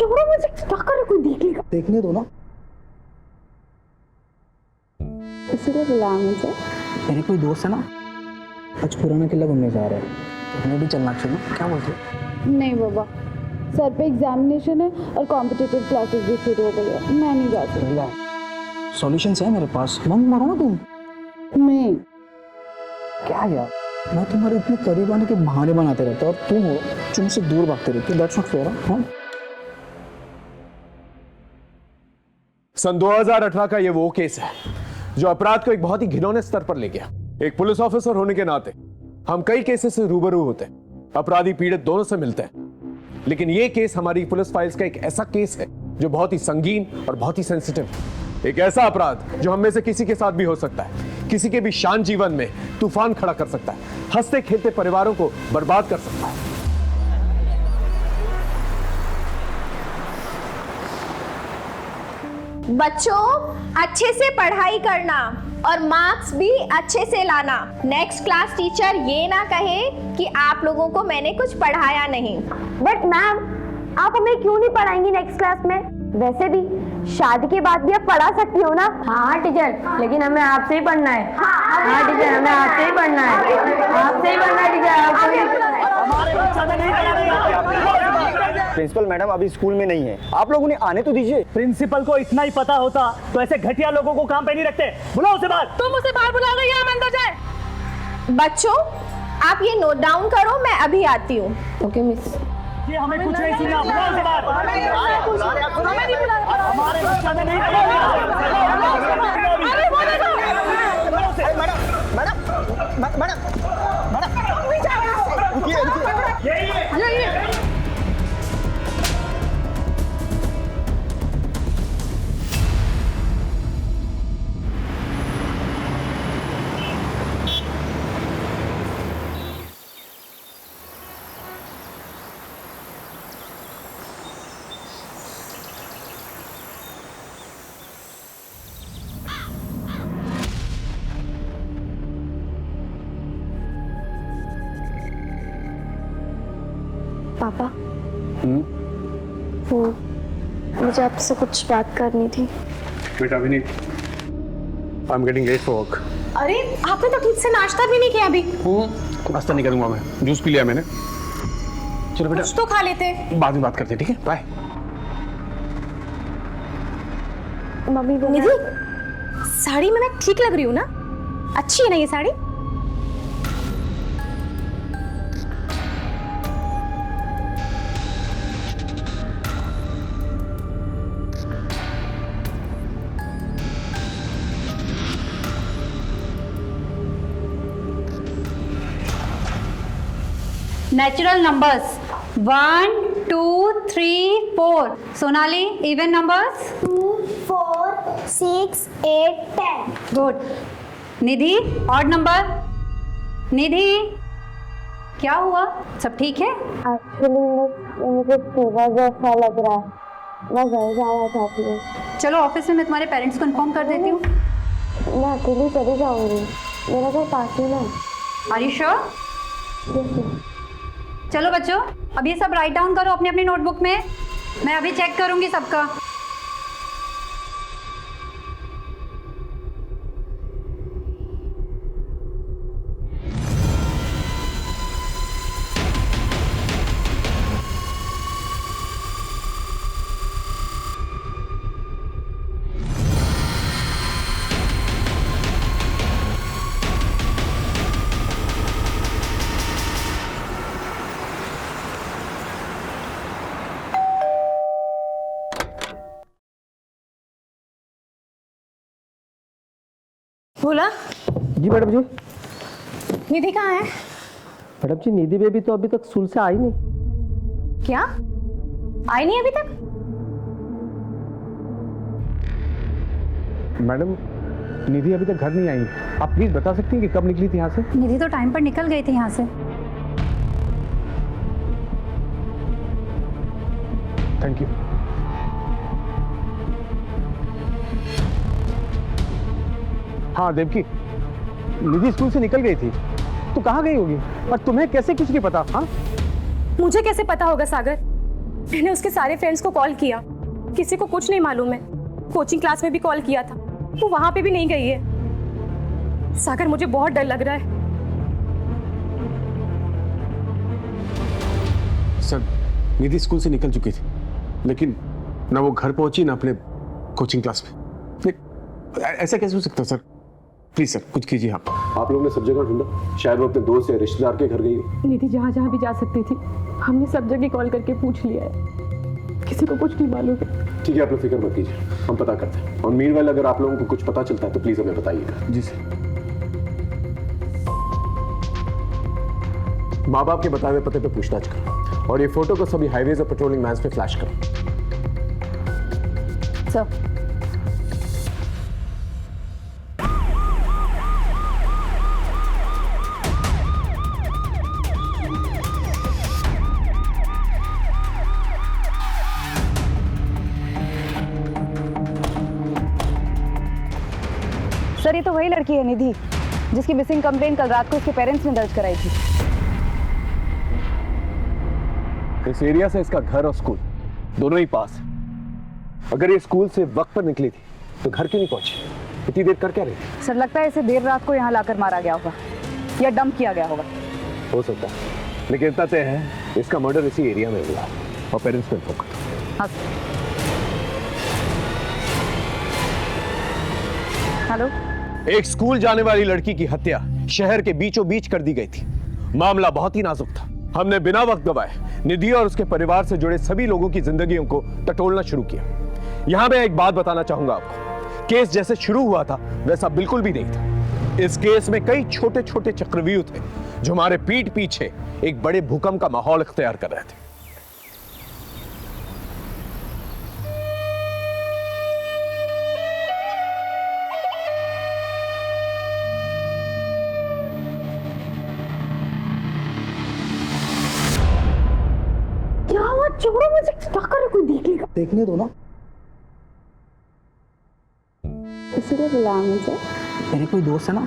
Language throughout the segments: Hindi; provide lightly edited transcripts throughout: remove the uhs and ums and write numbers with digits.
छोड़ो मुझे, क्या कर रहे, कोई देख लेगा। देखने दो ना। इसीलिए बुलाया मुझे। मेरे कोई दोस्त है ना, आज पुराना किला घूमने जा रहा है, तो हमें भी चलना चाहिए, क्या बोलते हो? नहीं बाबा, सर पे एग्जामिनेशन है और कॉम्पिटिटिव क्लासेस भी शुरू हो गई है, मैं नहीं जा सकती। सॉल्यूशंस है मेरे पास, मन मारो ना तुम। नहीं। क्या यार, मैं तुम्हारे इतने करीब आने के बहाने बनाते रहता और तुम हो जो मुझसे दूर भागते रहते हो। That's not fair. हाँ, सन 2018 का ये वो केस है जो अपराध को एक बहुत ही घिनौने स्तर पर ले गया। एक पुलिस ऑफिसर होने के नाते हम कई केसेस से रूबरू होते हैं, अपराधी पीड़ित दोनों से मिलते हैं, लेकिन ये केस हमारी पुलिस फाइल्स का एक ऐसा केस है जो बहुत ही संगीन और बहुत ही सेंसिटिव है। एक ऐसा अपराध जो हम में से किसी के साथ भी हो सकता है, किसी के भी शांत जीवन में तूफान खड़ा कर सकता है, हंसते खेलते परिवारों को बर्बाद कर सकता है। बच्चों, अच्छे से पढ़ाई करना और मार्क्स भी अच्छे से लाना। नेक्स्ट क्लास टीचर ये ना कहे कि आप लोगों को मैंने कुछ पढ़ाया नहीं। बट मैम, आप हमें क्यों नहीं पढ़ाएंगी नेक्स्ट क्लास में? वैसे भी शादी के बाद भी आप पढ़ा सकती हो ना। हाँ टीचर, लेकिन हमें आपसे ही पढ़ना है। हाँ टीचर, हमें आपसे ही पढ़ना है, आपसे ही पढ़ना है टीचर। प्रिंसिपल मैडम अभी स्कूल में नहीं है, आप लोग उन्हें आने तो दीजिए। प्रिंसिपल को इतना ही पता होता तो ऐसे घटिया लोगों को काम पे नहीं रखते। बुलाओ उसे बाहर। तुम उसे बाहर बुलाओगे या हम अंदर जाए? बच्चों, आप ये नोट डाउन करो, मैं अभी आती हूँ। Okay miss. ये हमें कुछ नहीं सुना। बुलाओ उसे बाहर। हमारे बच्चा ने नहीं पापा, वो मुझे आपसे कुछ बात करनी थी। बेटा Vineet, I am getting late for work. अरे, आपने तो ठीक से नाश्ता भी नहीं किया अभी। नाश्ता नहीं करूंगा मैं, जूस पी लिया मैंने। चलो बेटा, कुछ तो खा लेते। बाद में बात करते हैं, ठीक है? बाय। मम्मी निधि, साड़ी में मैं ठीक लग रही हूँ ना? अच्छी है ना ये sari? Natural numbers 1 2 3 4। Sonali, even numbers 2 4 6 8 10। Good. Nidhi, odd number. Nidhi, क्या हुआ? सब ठीक है? एक्चुअली मुझे फीवर जैसा लग रहा है, मैं घर जाना चाहती हूँ। चलो ऑफिस में मैं तुम्हारे पेरेंट्स को इन्फॉर्म कर देती हूँ। मैं अकेली चली जाऊंगी, मेरा घर पास ही में है। Are you sure? चलो बच्चों, अब ये सब राइट डाउन करो अपनी अपनी नोटबुक में, मैं अभी चेक करूंगी सबका। बोला। जी मैडम जी। निधि कहाँ है? मैडम जी, निधि बेबी तो अभी तक स्कूल से आई नहीं। क्या? आई नहीं अभी तक? मैडम, निधि अभी तक घर नहीं आई। आप प्लीज बता सकती हैं कि कब निकली थी यहाँ से? निधि तो टाइम पर निकल गई थी यहाँ से। Thank you. हाँ देवकी, निधि स्कूल से निकल गई थी, तो कहाँ गई होगी और तुम्हें कैसे कुछ नहीं पता? हाँ, मुझे कैसे पता होगा सागर? मैंने उसके सारे फ्रेंड्स को कॉल किया, किसी को कुछ नहीं मालूम है। कोचिंग क्लास में भी कॉल किया था, वो वहां पे भी नहीं गई है। सागर, मुझे बहुत डर लग रहा है। सर, निधि स्कूल से निकल चुकी थी, लेकिन ना वो घर पहुंची ना अपने कोचिंग क्लास में। ऐसा कैसे हो सकता है सर? प्लीज सर, कुछ कीजिए। आप लोगों ने सब जगह ढूंढा, शायद वो अपने दोस्त या रिश्तेदार के घर गई हो। निधि जहाँ जहाँ भी जा सकती थी, हमने सब जगह कॉल करके पूछ लिया है, किसी को कुछ नहीं मालूम है। ठीक है, आप लोग फिक्र मत कीजिए, हम पता करते हैं। और मीनवाइल अगर आप लोगों को कुछ पता चलता है तो प्लीज हमें बताइएगा। जी सर। माँ बाप के बताए हुए पते पे पूछताछ करो, और ये फोटो को सभी हाईवेज और पेट्रोलिंग वैन्स पे फ्लैश करो। सर, सर, ये तो वही लड़की है निधि, जिसकी मिसिंग कंप्लेंट कल रात को उसके पेरेंट्स ने दर्ज कराई थी। इस एरिया से इसका घर और स्कूल दोनों ही पास है। अगर ये स्कूल से वक्त पर निकली थी तो घर क्यों नहीं पहुंची? इतनी देर कर क्या रही थी? सर, लगता है इसे देर रात को यहाँ लाकर मारा गया होगा या डंप किया गया होगा। हो सकता है, लेकिन इतना तय है इसका मर्डर इसी एरिया में हुआ और पेरेंट्स ने इन्फॉर्म किया। हाँ। हेलो, एक स्कूल जाने वाली लड़की की हत्या शहर के बीचों बीच कर दी गई थी। मामला बहुत ही नाजुक था। हमने बिना वक्त गवाए निधि और उसके परिवार से जुड़े सभी लोगों की जिंदगियों को टटोलना शुरू किया। यहां मैं एक बात बताना चाहूंगा आपको, केस जैसे शुरू हुआ था वैसा बिल्कुल भी नहीं था। इस केस में कई छोटे छोटे चक्रव्यूह थे जो हमारे पीठ पीछे एक बड़े भूकंप का माहौल इख्तियार कर रहे थे। छोड़ो मुझे, क्या करे, कोई देख लेगा। देखने दो ना। इसलिए बुलाया मुझे। मेरे कोई दोस्त है ना,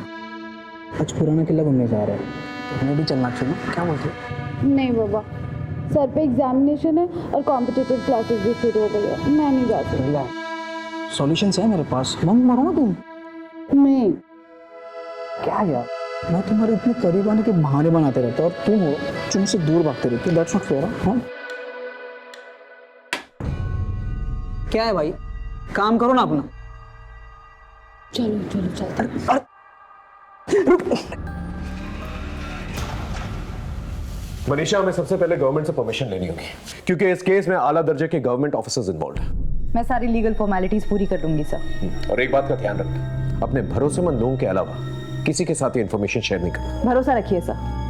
आज पुराना किला घूमने जा रहा है, तो हमें भी चलना चाहिए ना, क्या बोलते हो? नहीं बाबा, सर पे एग्जामिनेशन है और कॉम्पिटिटिव क्लासेस भी शुरू हो गई है, मैं नहीं जा सकती। सॉल्यूशंस है मेरे पास, बंक मारो ना तुम। नहीं। क्या यार, मैं तुम्हारे इतने करीब आने के बहाने बनाते रहता और तुम हो तुमसे दूर भागते रहते। That's not fair. हाँ, क्या है भाई, काम करो ना अपना। चलो चलो चलते। मनीषा, हमें सबसे पहले गवर्नमेंट से परमिशन लेनी होगी, क्योंकि इस केस में आला दर्जे के गवर्नमेंट ऑफिसर्स इन्वॉल्व हैं। मैं सारी लीगल फॉर्मेलिटीज पूरी कर दूंगी सर। और एक बात का ध्यान रखें, अपने भरोसेमंद लोगों के अलावा किसी के साथ ये इंफॉर्मेशन शेयर नहीं करना। भरोसा रखिए सर।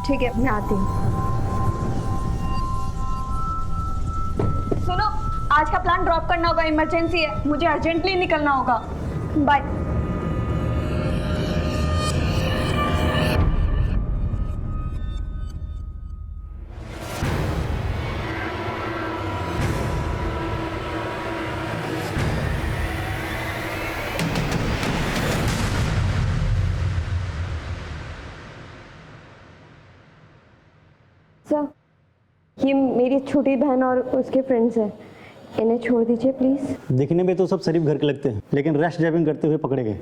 ठीक है, मैं आती हूँ। सुनो, आज का प्लान ड्रॉप करना होगा, इमरजेंसी है, मुझे अर्जेंटली निकलना होगा। बाय। सर, ये मेरी छोटी बहन और उसके फ्रेंड्स हैं, इन्हें छोड़ दीजिए प्लीज। दिखने में तो सब शरीफ घर के लगते हैं, लेकिन रैश ड्राइविंग करते हुए पकड़े गए।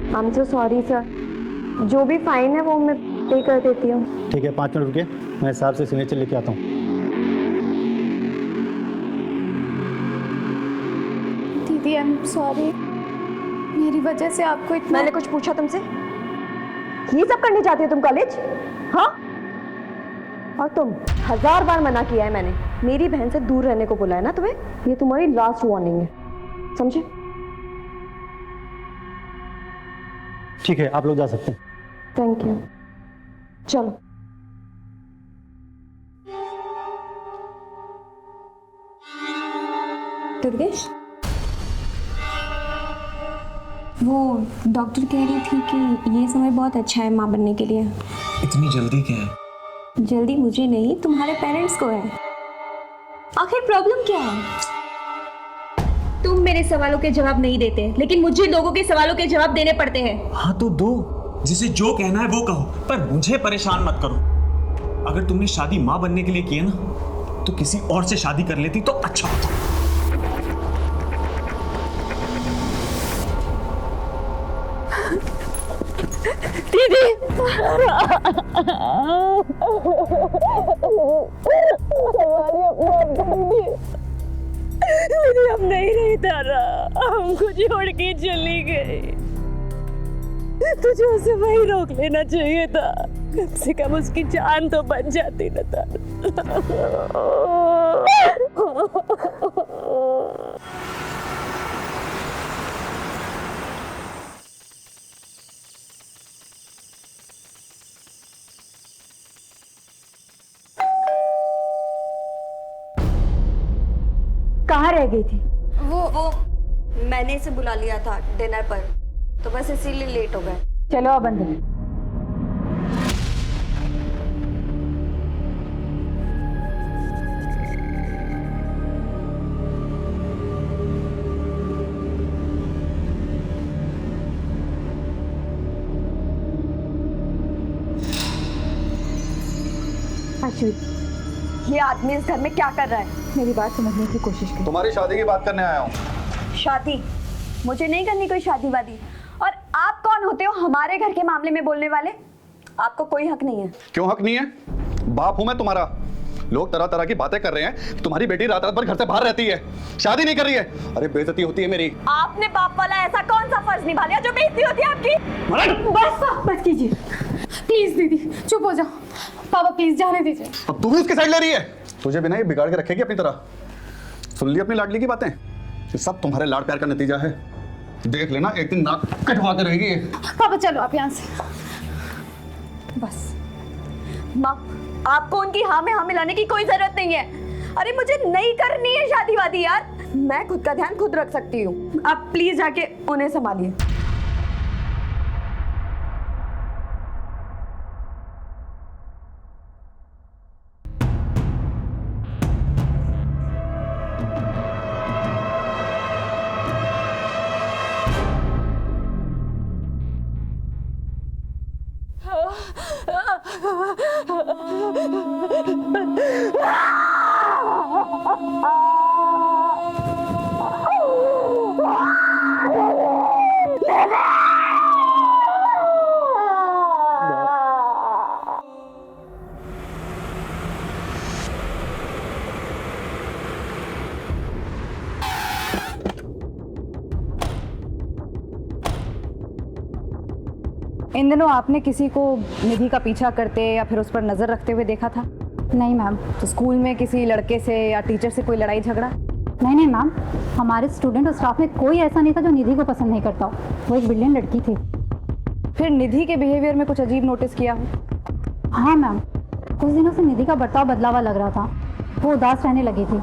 I am so sorry sir, जो भी फाइन है वो मैं पे कर देती हूँ। ठीक है, 5 मिनट रुके, मैं साहब से सिग्नेचर लेके आता हूँ। दीदी, आई एम सॉरी, मेरी वजह से आपको इतना। मैंने कुछ पूछा तुमसे? ये सब करने जाती हो तुम कॉलेज? हाँ, और तुम 1000 बार मना किया है मैंने, मेरी बहन से दूर रहने को बोला है ना तुम्हें। ये तुम्हारी लास्ट वार्निंग है, समझे? ठीक है, आप लोग जा सकते हैं। Thank you. चलो। दुर्गेश, वो डॉक्टर कह रही थी कि ये समय बहुत अच्छा है माँ बनने के लिए। इतनी जल्दी क्या है? जल्दी मुझे नहीं, तुम्हारे पेरेंट्स को है। आखिर प्रॉब्लम क्या है? तुम मेरे सवालों के जवाब नहीं देते, लेकिन मुझे लोगों के सवालों के जवाब देने पड़ते हैं। हाँ तो दो, जिसे जो कहना है वो कहो, पर मुझे परेशान मत करो। अगर तुमने शादी माँ बनने के लिए की है ना, तो किसी और से शादी कर लेती तो अच्छा होता। दीदी, दीदी अब नहीं रही तारा, हमको छोड़ के चली गई। तुझे उसे वही रोक लेना चाहिए था, कम से कम उसकी जान तो बच जाती ना तारा। कहाँ रह गई थी? वो मैंने इसे बुला लिया था डिनर पर, तो बस इसीलिए लेट हो गए। चलो अब अंदर। अश्वित, ये आदमी इस घर में क्या कर रहा है? मेरी बात समझने की कोशिश कर। तुम्हारी शादी की बात करने आया हूँ। शादी? मुझे नहीं करनी कोई शादी वादी। और आप कौन होते हो हमारे घर के मामले में बोलने वाले? आपको कोई हक नहीं है। क्यों हक नहीं है? बाप हूं मैं तुम्हारा। लोग तरह तरह की बातें कर रहे हैं कि तुम्हारी बेटी रात रात भर घर से बाहर रहती है, शादी नहीं कर रही है। अरे बेइज्जती होती है मेरी। आपने बाप वाला ऐसा कौन सा फर्ज निभा लिया जो बेइज्जती होती है आपकी? बस कीजिए प्लीज दीदी, चुप हो जाओ। पापा प्लीज जाने दीजिए। अब तू भी उसकी साइड ले रही है। तुझे बिना ये बिगाड़ के रखेगी अपनी तरह। सुन ली अपनी लाडली की बातें? ये सब तुम्हारे लाड प्यार का नतीजा है। देख लेना, एक दिन नाक कटवा के रहेगी। पापा चलो आप यहाँ से। बस माँ, आपको उनकी हाँ में हाँ मिलाने की कोई जरूरत नहीं है। अरे मुझे नहीं करनी है शादी वादी यार, मैं खुद का ध्यान खुद रख सकती हूँ। आप प्लीज जाके उन्हें संभालिए। इन दिनों आपने किसी को निधि का पीछा करते या फिर उस पर नजर रखते हुए देखा था? नहीं मैम। तो स्कूल में किसी लड़के से या टीचर से कोई लड़ाई झगड़ा? नहीं मैम, हमारे स्टूडेंट और स्टाफ में कोई ऐसा नहीं था जो निधि को पसंद नहीं करता हो। वो एक ब्रिलियंट लड़की थी। फिर निधि के बिहेवियर में कुछ अजीब नोटिस किया हो? हाँ मैम, कुछ दिनों से निधि का बर्ताव बदला हुआ लग रहा था। वो उदास रहने लगी थी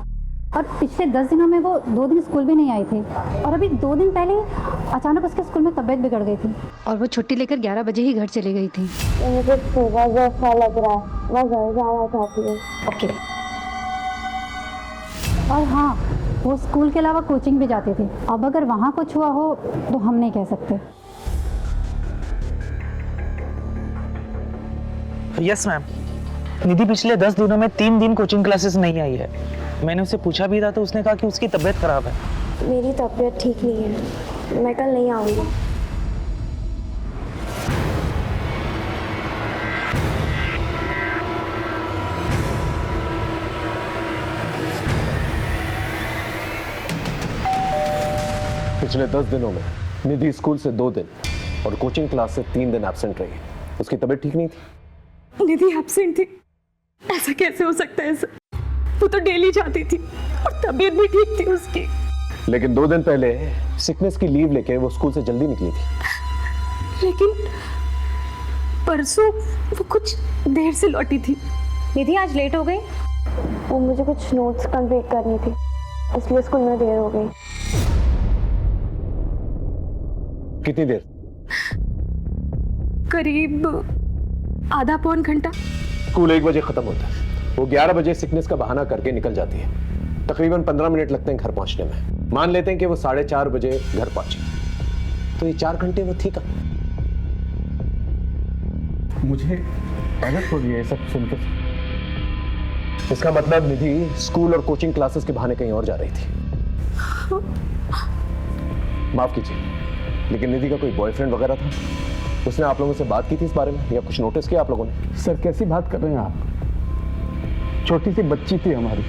और पिछले 10 दिनों में वो 2 दिन स्कूल भी नहीं आई थी। और अभी 2 दिन पहले अचानक उसके स्कूल में तबीयत बिगड़ गई थी और वो छुट्टी लेकर 11 बजे ही घर चली गई थी। मुझे सुबह जैसा लग रहा है, मैं घर जाना चाहती हूँ। ओके। और हाँ, वो स्कूल के अलावा कोचिंग भी जाती थी। अब अगर वहाँ कुछ हुआ हो तो हम नहीं कह सकते। यस मैम, निधि पिछले 10 दिनों में 3 दिन कोचिंग क्लासेस नहीं आई है। मैंने उससे पूछा भी था तो उसने कहा कि उसकी तबीयत खराब है। मेरी तबीयत ठीक नहीं है, मैं कल नहीं आऊँगी। पिछले 10 दिनों में निधि स्कूल से 2 दिन और कोचिंग क्लास से 3 दिन एब्सेंट रही। उसकी तबीयत ठीक नहीं थी। निधि एब्सेंट थी? ऐसा कैसे हो सकता है सर? वो तो डेली जाती थी और तबीयत भी ठीक थी उसकी। लेकिन 2 दिन पहले सिकनेस की लीव लेके वो स्कूल से जल्दी निकली थी। लेकिन परसों वो कुछ देर से लौटी थी। निधि आज लेट हो गई। वो मुझे कुछ नोट्स कंप्लीट करनी थी, इसलिए स्कूल में देर हो गई। कितनी देर? करीब आधा पौन घंटा। स्कूल 1 बजे खत्म होता है, वो 11 बजे सिकनेस का बहाना करके निकल जाती है। तकरीबन 15 मिनट लगते हैं घर पहुंचने में। मान लेते हैं कि वो 4:30 बजे घर पहुंची, तो ये 4 घंटे वो थी कहाँ? मुझे गलत हो रही है सब सुनकर। इसका मतलब निधि स्कूल और कोचिंग क्लासेस के बहाने कहीं और जा रही थी। माफ कीजिए, लेकिन निधि का कोई बॉयफ्रेंड वगैरह था? उसने आप लोगों से बात की थी इस बारे में, या कुछ नोटिस किया आप लोगों ने? सर कैसी बात कर रहे हैं आप? छोटी सी बच्ची थी हमारी,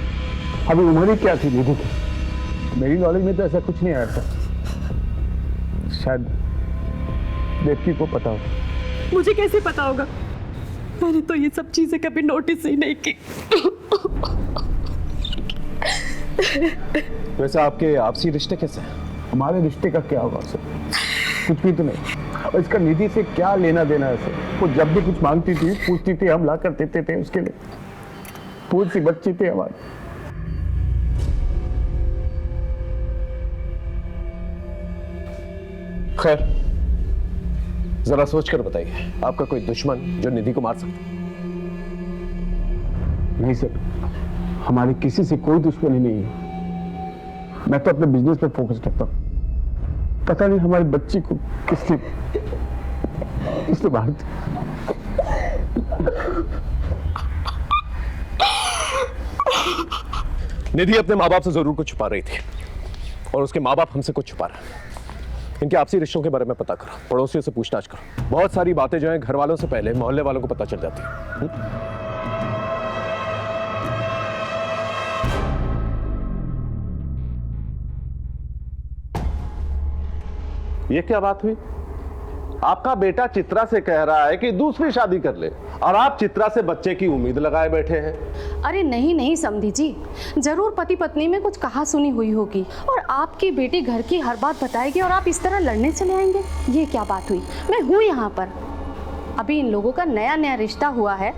अभी उम्र ही क्या थी निधि की? मेरी नॉलेज में तो ऐसा कुछ नहीं आया था। शायद देवकी को पता हो। मुझे कैसे पता होगा? मैंने तो ये सब चीजें कभी नोटिस ही नहीं की। वैसे आपके आपसी रिश्ते कैसे हैं? हमारे रिश्ते का क्या होगा सर? कुछ भी तो नहीं। और इसका निधि से क्या लेना देना है सर? वो जब भी कुछ मांगती थी, पूछती थी, हम ला कर देते थे उसके लिए। पूरी सी बच्ची थी हमारी। खैर, जरा सोच कर बताइए, आपका कोई दुश्मन जो निधि को मार सकता? नहीं सर, हमारी किसी से कोई दुश्मनी नहीं है। मैं तो अपने बिजनेस पे फोकस करता हूँ। पता नहीं हमारी बच्ची को किसने मार दिया। निधि अपने माँ बाप से जरूर कुछ छुपा रही थी, और उसके माँ बाप हमसे कुछ छुपा रहे हैं। इनके आपसी रिश्तों के बारे में पता करो, पड़ोसियों से पूछताछ करो। बहुत सारी बातें जो हैं घर वालों से पहले मोहल्ले वालों को पता चल जाती है। ये क्या बात हुई? आपका बेटा चित्रा से कह रहा है कि दूसरी शादी कर ले, और आप चित्रा से बच्चे की उम्मीद लगाए बैठे हैं। अरे नहीं नहीं समधी जी, जरूर पति पत्नी में कुछ कहा सुनी हुई होगी, और आपकी बेटी घर की हर बात बताएगी और आप इस तरह लड़ने चले आएंगे। ये क्या बात हुई? मैं हूँ यहाँ पर, अभी इन लोगों का नया नया रिश्ता हुआ है,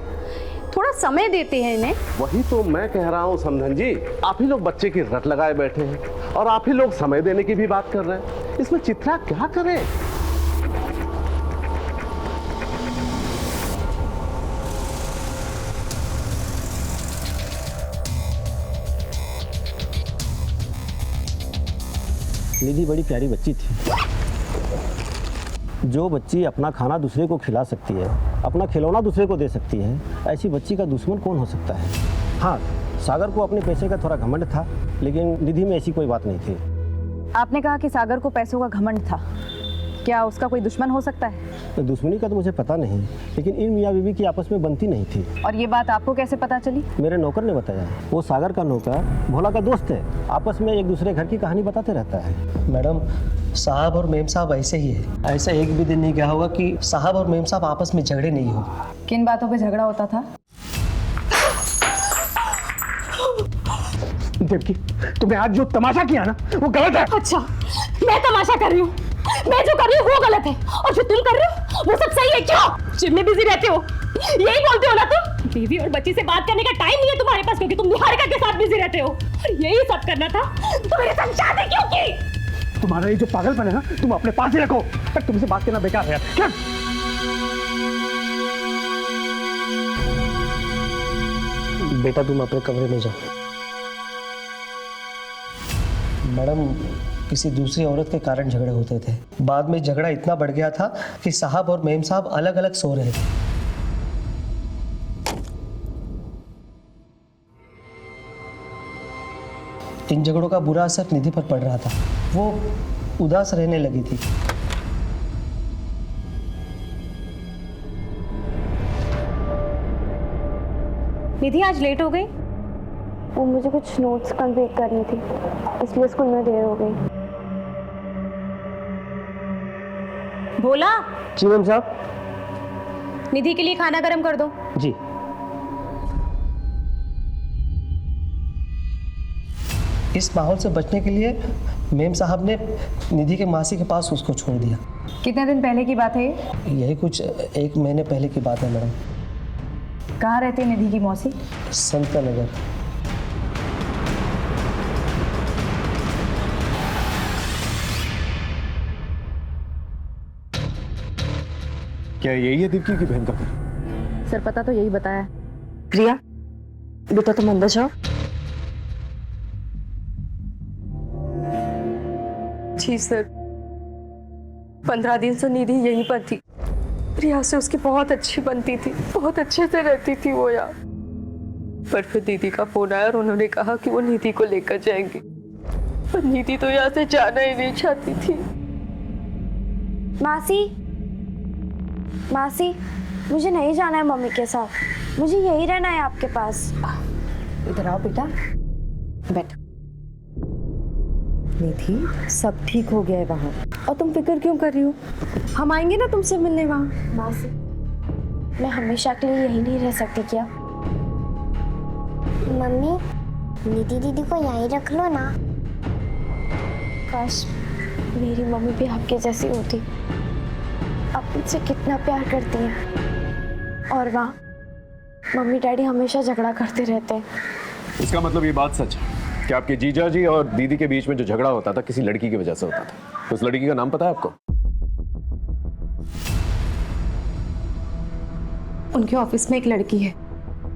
थोड़ा समय देते हैं इन्हें। वही तो मैं कह रहा हूँ समधन जी, आप ही लोग बच्चे की रट लगाए बैठे हैं, और आप ही लोग समय देने की भी बात कर रहे हैं। इसमें चित्रा क्या करे? निधि बड़ी प्यारी बच्ची थी। जो बच्ची अपना खाना दूसरे को खिला सकती है, अपना खिलौना दूसरे को दे सकती है, ऐसी बच्ची का दुश्मन कौन हो सकता है? हाँ, सागर को अपने पैसे का थोड़ा घमंड था, लेकिन निधि में ऐसी कोई बात नहीं थी। आपने कहा कि सागर को पैसों का घमंड था, क्या उसका कोई दुश्मन हो सकता है? तो दुश्मनी का तो मुझे पता नहीं, लेकिन इन मियाँ बीवी की आपस में बनती नहीं थी। और ये बात आपको कैसे पता चली? मेरे नौकर ने बताया। वो सागर का नौकर भोला का दोस्त है, आपस में एक दूसरे घर की कहानी बताते रहता है। मैडम, साहब और मेम साहब ऐसे ही है। ऐसा एक भी दिन नहीं गया होगा कि साहब और मेम साहब आपस में झगड़े नहीं हो। किन बातों पे झगड़ा होता था? देवकी, तुमने आज जो तमाशा किया ना, वो गलत है। अच्छा, मैं तमाशा कर रही हूँ? मैं जो कर रही हूँ वो गलत है, और जो तुम कर रहे हो वो सब सही है। क्यों जिम में बिजी रहते हो? यही बोलते हो ना तुम? बीवी और बच्ची से बात करने का टाइम नहीं है तुम्हारे पास, क्योंकि तुम निहारिका के साथ बिजी रहते हो। और यही सब करना था तो मेरे साथ शादी क्यों की? तुम्हारा ये जो पागलपन है ना, तुम अपने पास ही रखो। तुमसे बात करना बेकार है यार। क्या? बेटा तुम अपने कमरे में जाओ। मैडम, किसी दूसरी औरत के कारण झगड़े होते थे, बाद में झगड़ा इतना बढ़ गया था कि साहब और मेम साहब अलग अलग सो रहे थे। इन झगड़ों का बुरा असर निधि पर पड़ रहा था, वो उदास रहने लगी थी। निधि आज लेट हो गई। वो मुझे कुछ नोट्स कंप्लीट करनी थी, इसलिए स्कूल में देर हो गई। भोला। जी मैम साहब। निधि के लिए खाना गर्म कर दो। जी। इस माहौल से बचने के लिए मेम साहब ने निधि के मासी के पास उसको छोड़ दिया। कितने दिन पहले की बात है ये? यही कुछ 1 महीने पहले की बात है मैडम। कहाँ रहती है निधि की मौसी? संता नगर। क्या यही है दिव्या की बहन का घर? सर पता तो यही बताया। प्रिया बेटा तुम अंदर जाओ। जी सर, 15 दिन से निधि यहीं पर थी। प्रिया से उसकी बहुत अच्छी बनती थी, बहुत अच्छे से रहती थी वो यहाँ। पर फिर दीदी का फोन आया और उन्होंने कहा कि वो निधि को लेकर जाएंगे। पर निधि तो यहाँ से जाना ही नहीं चाहती थी। मासी, मासी, मुझे नहीं जाना है मम्मी के साथ, मुझे यही रहना है आपके पास। इधर आओ बेटा, बैठ। निधि सब ठीक हो गया है वहाँ, और तुम फिक्र क्यों कर रही हो? हम आएंगे ना तुमसे मिलने वहाँ। मासी, मैं हमेशा के लिए यही नहीं रह सकती क्या? मम्मी, निधि दीदी को यहीं रख लो ना। काश मेरी मम्मी भी आपके जैसी होती। आप मुझसे कितना प्यार करती हैं, और वहाँ मम्मी डैडी हमेशा झगड़ा करते रहते हैं। इसका मतलब ये बात सच है कि आपके जीजा जी और दीदी के बीच में जो झगड़ा होता था किसी लड़की की वजह से होता था। उस लड़की का नाम पता है आपको? उनके ऑफिस में एक लड़की है,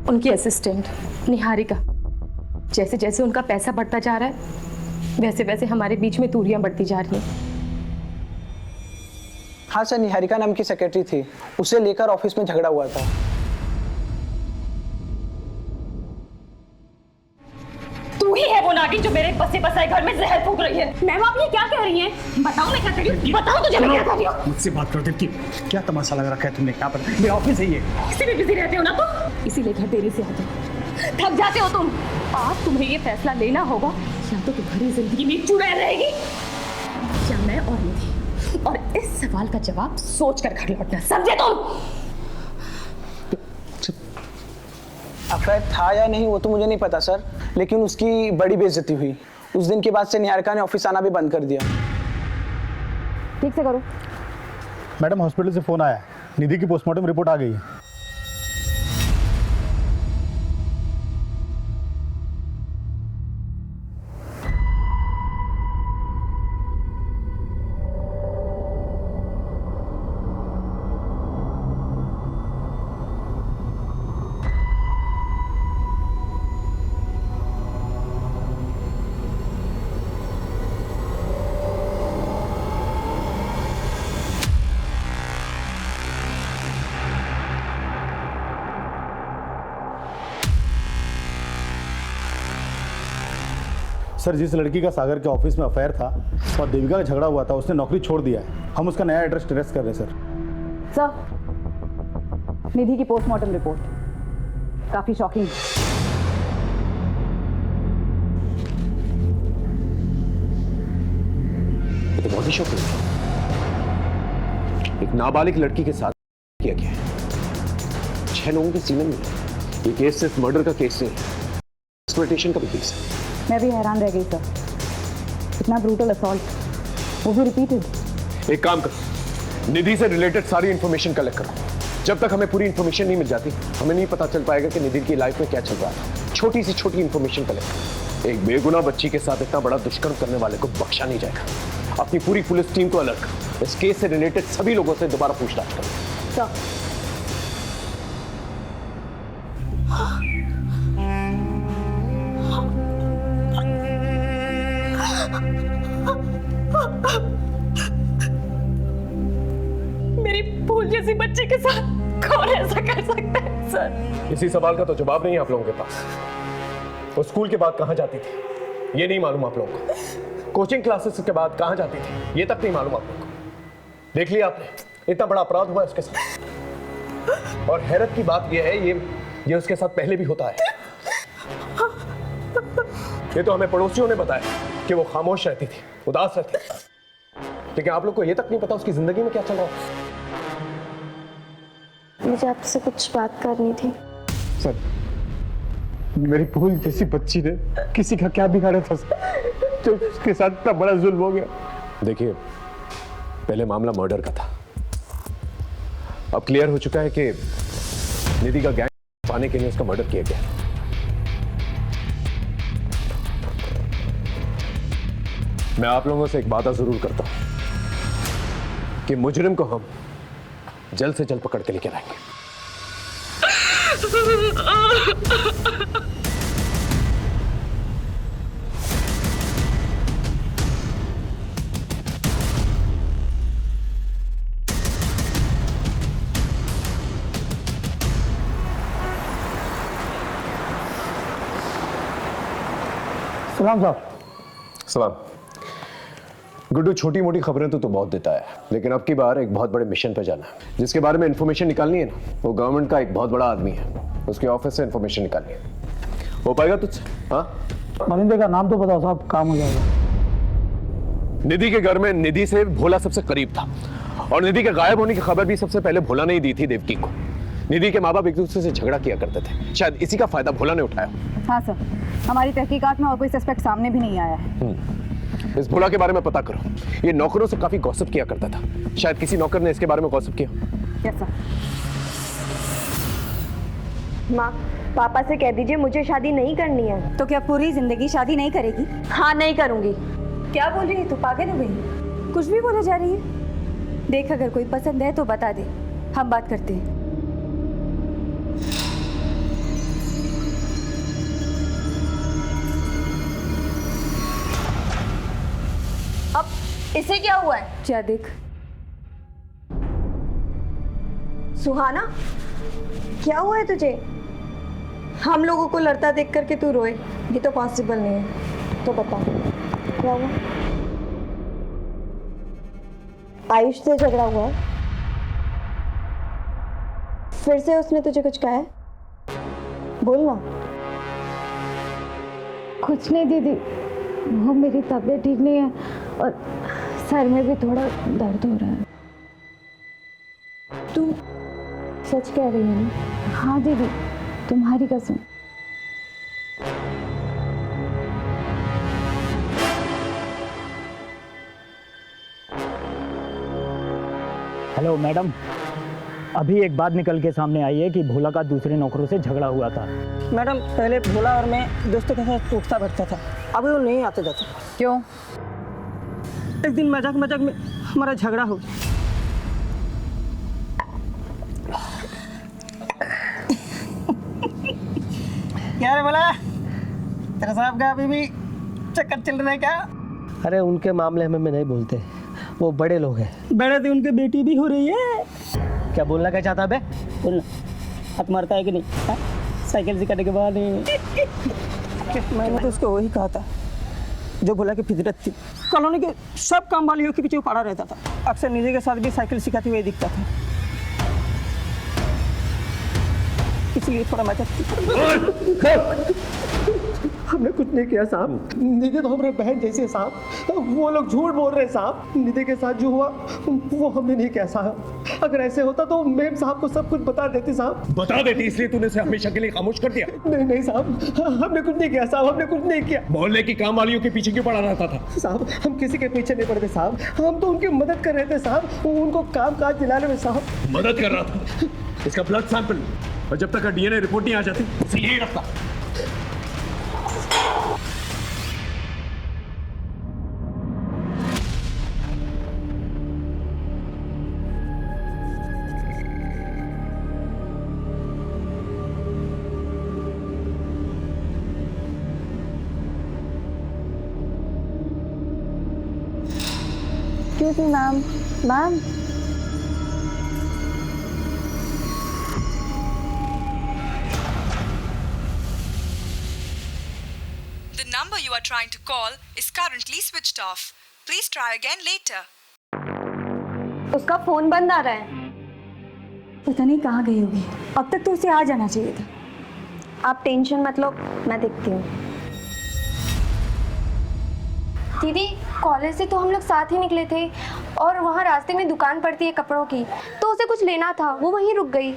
उनकी असिस्टेंट निहारिका। जैसे जैसे उनका पैसा बढ़ता जा रहा है, वैसे वैसे हमारे बीच में दूरियां बढ़ती जा रही हैं। हाँ सर, निहारिका नाम की सेक्रेटरी थी, उसे लेकर ऑफिस में झगड़ा हुआ था। तू ही है वो नागिन जो मेरे बसे बसाए घर में जहर फूंक रही है। मैम आप ये क्या कह रही हैं? बताओ मैं क्या कर रही हूँ, बताओ तुझे मैं क्या कर रही हूँ। मुझसे बात करो दिल की, क्या तमाशा लगा रखा है तुमने? क्या पता, मेरा ऑफिस है ये। इसी में बिजी रहते हो ना तुम, इसीलिए घर देरी से आते हो, थक जाते हो तुम। आज तुम्हें ये फैसला लेना होगा, या तो तुम्हारी जिंदगी में चुड़ैल रहेगी या मैं और निधि। और इस सवाल का जवाब सोचकर घर लौटना, समझे तुम? अफेयर था या नहीं वो तो मुझे नहीं पता सर, लेकिन उसकी बड़ी बेइज्जती हुई। उस दिन के बाद से निहारिका ने ऑफिस आना भी बंद कर दिया। ठीक से करो। मैडम, हॉस्पिटल से फोन आया है, निधि की पोस्टमार्टम रिपोर्ट आ गई है। सर, जिस लड़की का सागर के ऑफिस में अफेयर था और देविका का झगड़ा हुआ था, उसने नौकरी छोड़ दिया है। हम उसका नया एड्रेस ट्रेस कर रहे हैं सर। निधि की पोस्टमार्टम रिपोर्ट काफी शॉकिंग। तो बहुत ही शॉकिंग है। एक नाबालिग लड़की के साथ किया गया है, 6 लोगों के सीने में। ये केस सिर्फ मर्डर का केस नहीं है, एक्सप्लॉयटेशन का भी केस है। मैं भी हैरान रह गई सर, इतना ब्रूटल असॉल्ट, वो भी रिपीटेड। एक काम करो, निधि से रिलेटेड सारी इंफॉर्मेशन कलेक्ट करो। जब तक हमें पूरी इंफॉर्मेशन नहीं मिल जाती, हमें नहीं पता चल पाएगा कि निधि की लाइफ में क्या चल रहा था। छोटी से छोटी इंफॉर्मेशन कलेक्ट करो। एक बेगुनाह बच्ची के साथ इतना बड़ा दुष्कर्म करने वाले को बख्शा नहीं जाएगा। अपनी पूरी पुलिस टीम को अलर्ट करो। इस केस से रिलेटेड सभी लोगों से दोबारा पूछताछ करो। मेरी भूल जैसी बच्ची के साथ कौन ऐसा कर सकता है सर? इसी सवाल का तो जवाब नहीं है आप लोगों के पास। वो स्कूल के बाद कहां जाती थी ये नहीं मालूम आप लोगों को। कोचिंग क्लासेस के बाद कहां जाती थी ये तक नहीं मालूम आप लोगों को। देख लिया आपने, इतना बड़ा अपराध हुआ उसके साथ। और हैरत की बात यह है, ये उसके साथ पहले भी होता है। ये तो हमें पड़ोसियों ने बताया कि वो खामोश रहती थी, उदास रहती थी, लेकिन आप लोग को ये तक नहीं पता उसकी जिंदगी में क्या चल रहा है। मुझे आपसे कुछ बात करनी थी। सर, मेरी भूल जैसी बच्ची ने किसी का क्या बिगाड़ा था जो उसके साथ इतना बड़ा जुल्म हो गया। देखिए, पहले मामला मर्डर का था, अब क्लियर हो चुका है कि निधि का गैंग पाने के लिए उसका मर्डर किया गया। मैं आप लोगों से एक वादा जरूर करता हूं कि मुजरिम को हम जल्द से जल्द पकड़ के लेकर आएंगे। सलाम साहब। सलाम। गुड्डू, छोटी मोटी खबरें तो बहुत देता है, लेकिन अब की बार एक बहुत बड़े मिशन पे जाना है। जिसके बारे में इंफॉर्मेशन निकालनी है ना, वो गवर्नमेंट का एक बहुत बड़ा आदमी है, उसके ऑफिस से इंफॉर्मेशन निकालनी है। हो पाएगा तुझसे? हाँ, मनिंदर का नाम तो बताओ साहब, काम हो जाएगा। निधि के घर में निधि से भोला सबसे करीब था, और निधि के गायब होने की खबर भी सबसे पहले भोला ने ही दी थी देवकी को। निधि के माँ बाप एक दूसरे से झगड़ा किया करते थे, शायद इसी का फायदा भोला ने उठाया। हाँ सर, हमारी तहकीकात में और कोई सस्पेक्ट सामने भी नहीं आया है। इस भोला के बारे में पता करो, ये नौकरों से काफी गॉसिप किया करता था, शायद किसी नौकर ने इसके बारे में गॉसिप किया। Yes sir. माँ, पापा से कह दीजिए मुझे शादी नहीं करनी है। तो क्या पूरी जिंदगी शादी नहीं करेगी? हाँ, नहीं करूँगी। क्या बोल रही है तू? पागल हो गई? कुछ भी बोले जा रही है। देख, अगर कोई पसंद है तो बता दे, हम बात करते हैं। अब इसे क्या हुआ है? क्या देख। सुहाना, क्या हुआ है तुझे? हम लोगों को लड़ता देख करके तू रोए, ये तो पॉसिबल नहीं है। तो बता, क्या हुआ? आयुष से झगड़ा हुआ है? फिर से उसने तुझे कुछ कहा है? बोल ना। कुछ नहीं दीदी, वो मेरी तबीयत ठीक नहीं है और सर में भी थोड़ा दर्द हो रहा है। तू सच कह रही है ना? हाँ दीदी, तुम्हारी कसम। हेलो मैडम, अभी एक बात निकल के सामने आई है कि भोला का दूसरे नौकरों से झगड़ा हुआ था। मैडम, पहले भोला और मैं दोस्तों के साथ उठता बैठता था, अभी वो नहीं आते जाते। क्यों? एक दिन मजाक मजाक में हमारा झगड़ा हो गया। क्या रे भोला, तेरे साहब का अभी भी चक्कर चल रहा है क्या? अरे उनके मामले में मैं नहीं बोलते, वो बड़े लोग हैं। बड़े थे, उनके बेटी भी हो रही है। क्या बोलना क्या चाहता बे? बोलना, हाथ मारता है कि नहीं? हा? साइकिल सिखाने के बाद मैंने तो उसको वही कहा था जो भोला की फितरत थी। कॉलोनी के सब काम वालियों के पीछे पड़ा रहता था, अक्सर निधि के साथ भी साइकिल सिखाते हुए दिखता था, इसलिए थोड़ा मजाक। हमने कुछ नहीं किया साहब, निधि तो हमारे बहन जैसे साहब, वो लोग झूठ बोल रहे साहब। निधि के साथ जो हुआ वो हमने नहीं किया साहब। अगर ऐसे होता तो मेम साहब को सब कुछ बता देती साहब। बता देती, इसलिए तूने इसे हमेशा के लिए खामोश कर दिया? नहीं नहीं साहब, हमने कुछ नहीं किया साहब, हमने कुछ नहीं किया। मोहल्ले की काम वालियों के पीछे क्यों पड़ा रहता था? साहब, हम किसी के पीछे नहीं पड़ते साहब, हम तो उनकी मदद कर रहे थे साहब, उनको काम काज दिलाने में साहब। मदद कर रहा था? इसका ब्लड सैंपल, और जब तक डीएनए रिपोर्ट नहीं आ जाती उसे यही रखता। Excuse me, ma'am. Ma'am. The number you are trying to call is currently switched off. Please try again later. उसका फोन बंद आ रहा है। पता नहीं कहाँ गई होगी, अब तक तो उसे आ जाना चाहिए था। आप टेंशन मत लो, मैं देखती हूँ। दीदी, कॉलेज से तो हम लोग साथ ही निकले थे और वहाँ रास्ते में दुकान पड़ती है कपड़ों की, तो उसे कुछ लेना था, वो वहीं रुक गई।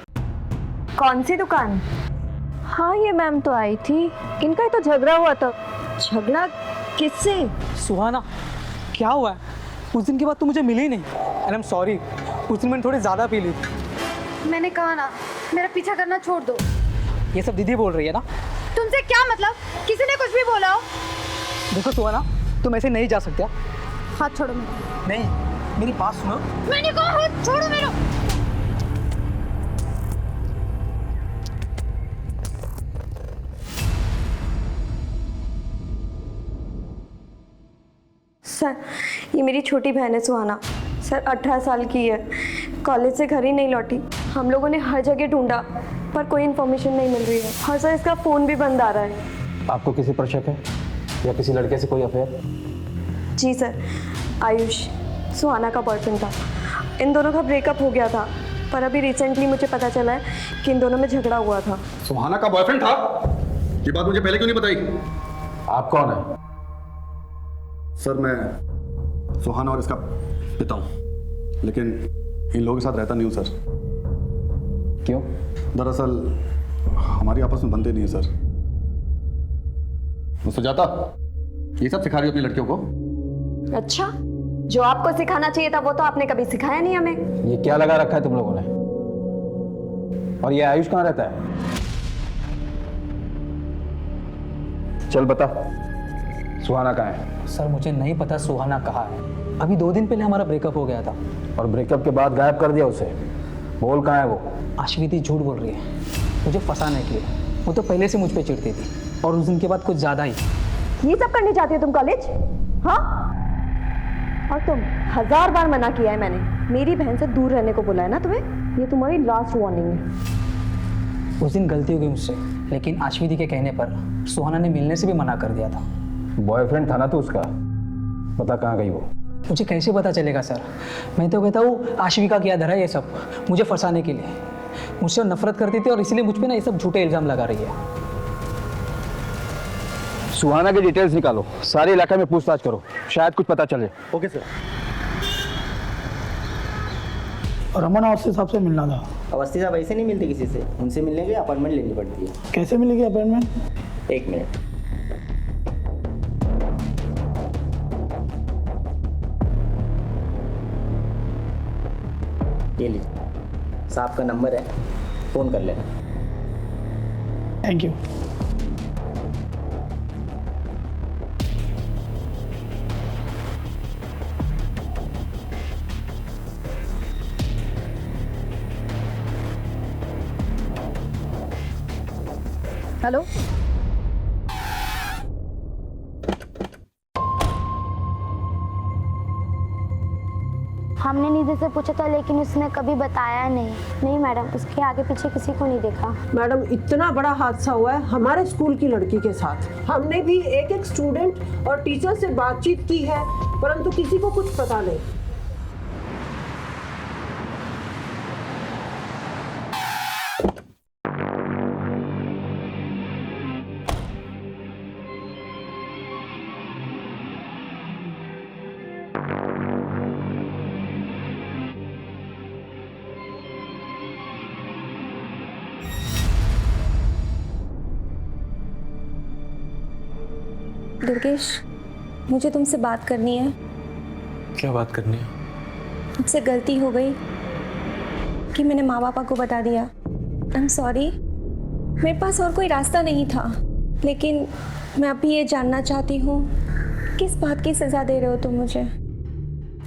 कौन सी दुकान? हाँ, ये मैम तो आई थी, इनका ही तो झगड़ा हुआ था। झगड़ा किससे? सुहाना, क्या हुआ है? उस दिन के बाद तो मुझे मिली नहीं। एंड आई एम सॉरी, उस दिन मैंने थोड़ी ज़्यादा पी ली थी। मैंने कहा ना, मेरा पीछा करना छोड़ दो। ये सब दीदी बोल रही है ना। तुमसे क्या मतलब? किसी ने कुछ भी बोला हो? देखो सुहाना, तुम ऐसे नहीं जा सकते। हाथ छोड़ो मेरा। नहीं, मेरी बात सुनो। मैंने कहा हाथ छोड़ो मेरा। सर, ये मेरी छोटी बहन है सुहाना। सर 18 साल की है, कॉलेज से घर ही नहीं लौटी। हम लोगों ने हर जगह ढूंढा पर कोई इन्फॉर्मेशन नहीं मिल रही है। और सर इसका फ़ोन भी बंद आ रहा है। आपको किसी पर शक है या किसी लड़के से कोई अफेयर? जी सर, आयुष सुहाना का बॉयफ्रेंड था। इन दोनों का ब्रेकअप हो गया था, पर अभी रिसेंटली मुझे पता चला है कि इन दोनों में झगड़ा हुआ था। सुहाना का बॉयफ्रेंड था? ये बात मुझे पहले क्यों नहीं बताई? आप कौन है? सर मैं सुहाना और इसका पिता हूँ, लेकिन इन लोगों के साथ रहता नहीं हूँ सर। क्यों? दरअसल हमारी आपस में बनते नहीं है सर। सुजाता, ये सब सिखा रही हो अपनी लड़कियों को? अच्छा, जो आपको सिखाना चाहिए था वो तो आपने कभी सिखाया नहीं हमें। ये क्या लगा रखा है तुम लोगों ने? और ये आयुष कहाँ रहता है? चल बता, सुहाना कहाँ है? सर मुझे नहीं पता सुहाना कहाँ है। अभी 2 दिन पहले हमारा ब्रेकअप हो गया था। और ब्रेकअप के बाद गायब कर दिया उसे। बोल कहाँ है वो? अश्विनी झूठ बोल रही है मुझे फंसाने के लिए। वो तो पहले से मुझ पे चिढ़ती थी और उस दिन के बाद कुछ ज़्यादा ही। ये सब करने जाती हो तुम कॉलेज? हाँ, और तुम 1000 बार मना किया है मैंने। मेरी बहन से दूर रहने को बोला है ना तुम्हें। ये तुम्हारी लास्ट वार्निंग है। उस दिन गलती हो गई मुझसे, लेकिन अश्विनी के कहने पर सुहाना ने मिलने से भी मना कर दिया था। बॉयफ्रेंड था ना तो उसका, बता कहाँ गई वो? मुझे कैसे पता चलेगा सर? मैं तो कहता हूँ आशिविका किया धरा ये सब मुझे फंसाने के लिए। मुझसे नफरत करती थी और इसलिए मुझ पे ना ये सब झूठे इल्जाम लगा रही है। सुहाना की डिटेल्स निकालो, सारे इलाके में पूछताछ करो, शायद कुछ पता चले। Okay sir. रमन अवस्थी साहब से मिलना था। अवस्थी साहब ऐसे नहीं मिलते किसी से, उनसे मिलने के लिए अपॉइंटमेंट लेनी पड़ती है। कैसे मिलेगी अपॉइंटमेंट? 1 मिनट। ये लीजिए, साहब का नंबर है, फ़ोन कर लेना। Thank you. हेलो, हमने निधि से पूछा था लेकिन उसने कभी बताया नहीं। नहीं मैडम, उसके आगे पीछे किसी को नहीं देखा। मैडम, इतना बड़ा हादसा हुआ है हमारे स्कूल की लड़की के साथ। हमने भी एक स्टूडेंट और टीचर से बातचीत की है, परंतु किसी को कुछ पता नहीं। दुर्गेश, मुझे तुमसे बात करनी है। क्या बात करनी है? मुझसे गलती हो गई कि मैंने माँ पापा को बता दिया। I am sorry. मेरे पास और कोई रास्ता नहीं था, लेकिन मैं अभी ये जानना चाहती हूँ किस बात की सज़ा दे रहे हो तुम मुझे?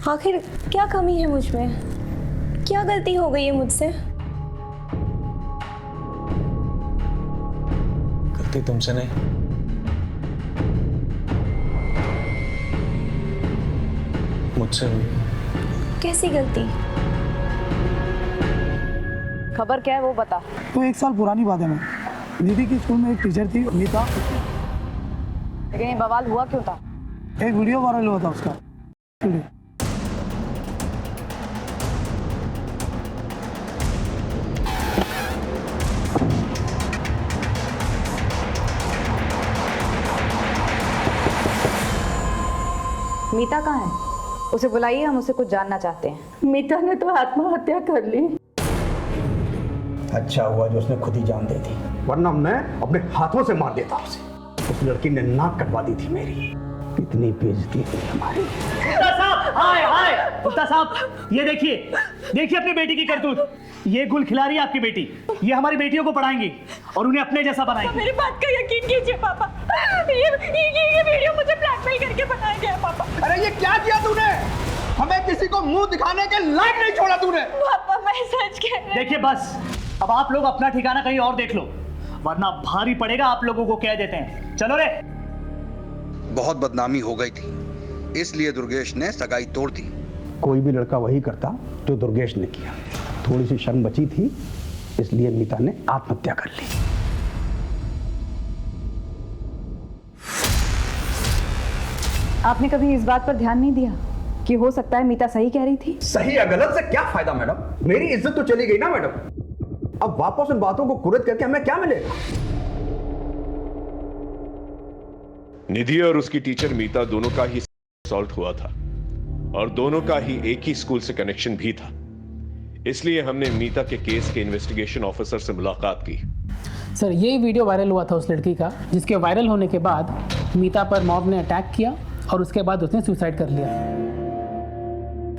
आखिर क्या कमी है मुझ में? क्या गलती हो गई है मुझसे? गलती तुमसे नहीं, मुझसे हुई। कैसी गलती? खबर क्या है वो बता। तो 1 साल पुरानी बात है। मैं दीदी की स्कूल में एक टीचर थी मीता। लेकिन ये बवाल हुआ क्यों था? एक वीडियो वायरल हुआ था उसका। मीता कहाँ है? उसे बुलाइए, हम उसे कुछ जानना चाहते हैं। मीता ने तो आत्महत्या कर ली। अच्छा हुआ जो उसने खुद ही जान दे दी, वरना मैं अपने हाथों से मार देता उसे। उस लड़की ने नाक कटवा दी थी मेरी। कितनी बेइज्जती हुई हमारी। हाय हाय गुप्ता साहब, ये देखिए, देखिए अपनी बेटी की करतूत। ये गुल खिला रही है आपकी बेटी। ये हमारी बेटियों को पढ़ाएंगी और उन्हें अपने जैसा बनाएंगी। मेरी बात का यकीन कीजिए पापा, ये वीडियो मुझे ब्लैकमेल करके बनाया गया पापा। अरे ये क्या किया तूने? हमें किसी को मुंह दिखाने के लायक नहीं छोड़ा तूने। पापा मैं सच कह रही हूं। देखिए बस, अब आप लोग अपना ठिकाना कहीं और देख लो, वरना भारी पड़ेगा आप लोगों को। कह देते हैं, चलो रे। बहुत बदनामी हो गई थी, इसलिए दुर्गेश ने सगाई तोड़ दी। कोई भी लड़का वही करता जो दुर्गेश ने किया। थोड़ी सी शर्म बची थी, इसलिए मीता ने आत्महत्या कर ली। आपने कभी इस बात पर ध्यान नहीं दिया कि हो सकता है मीता सही कह रही थी? सही या गलत से क्या फायदा मैडम? मेरी इज्जत तो चली गई ना मैडम। अब वापस उन बातों को कुरत करके हमें क्या मिलेगा? निधि और उसकी टीचर मीता दोनों का ही असॉल्ट हुआ था और दोनों का ही एक ही स्कूल से कनेक्शन भी था। इसलिए हमने मीता के केस के इन्वेस्टिगेशन ऑफिसर से मुलाकात की। सर, यही वीडियो वायरल हुआ था उस लड़की का, जिसके वायरल होने के बाद मीता पर मॉब ने अटैक किया और उसके बाद उसने सुसाइड कर लिया।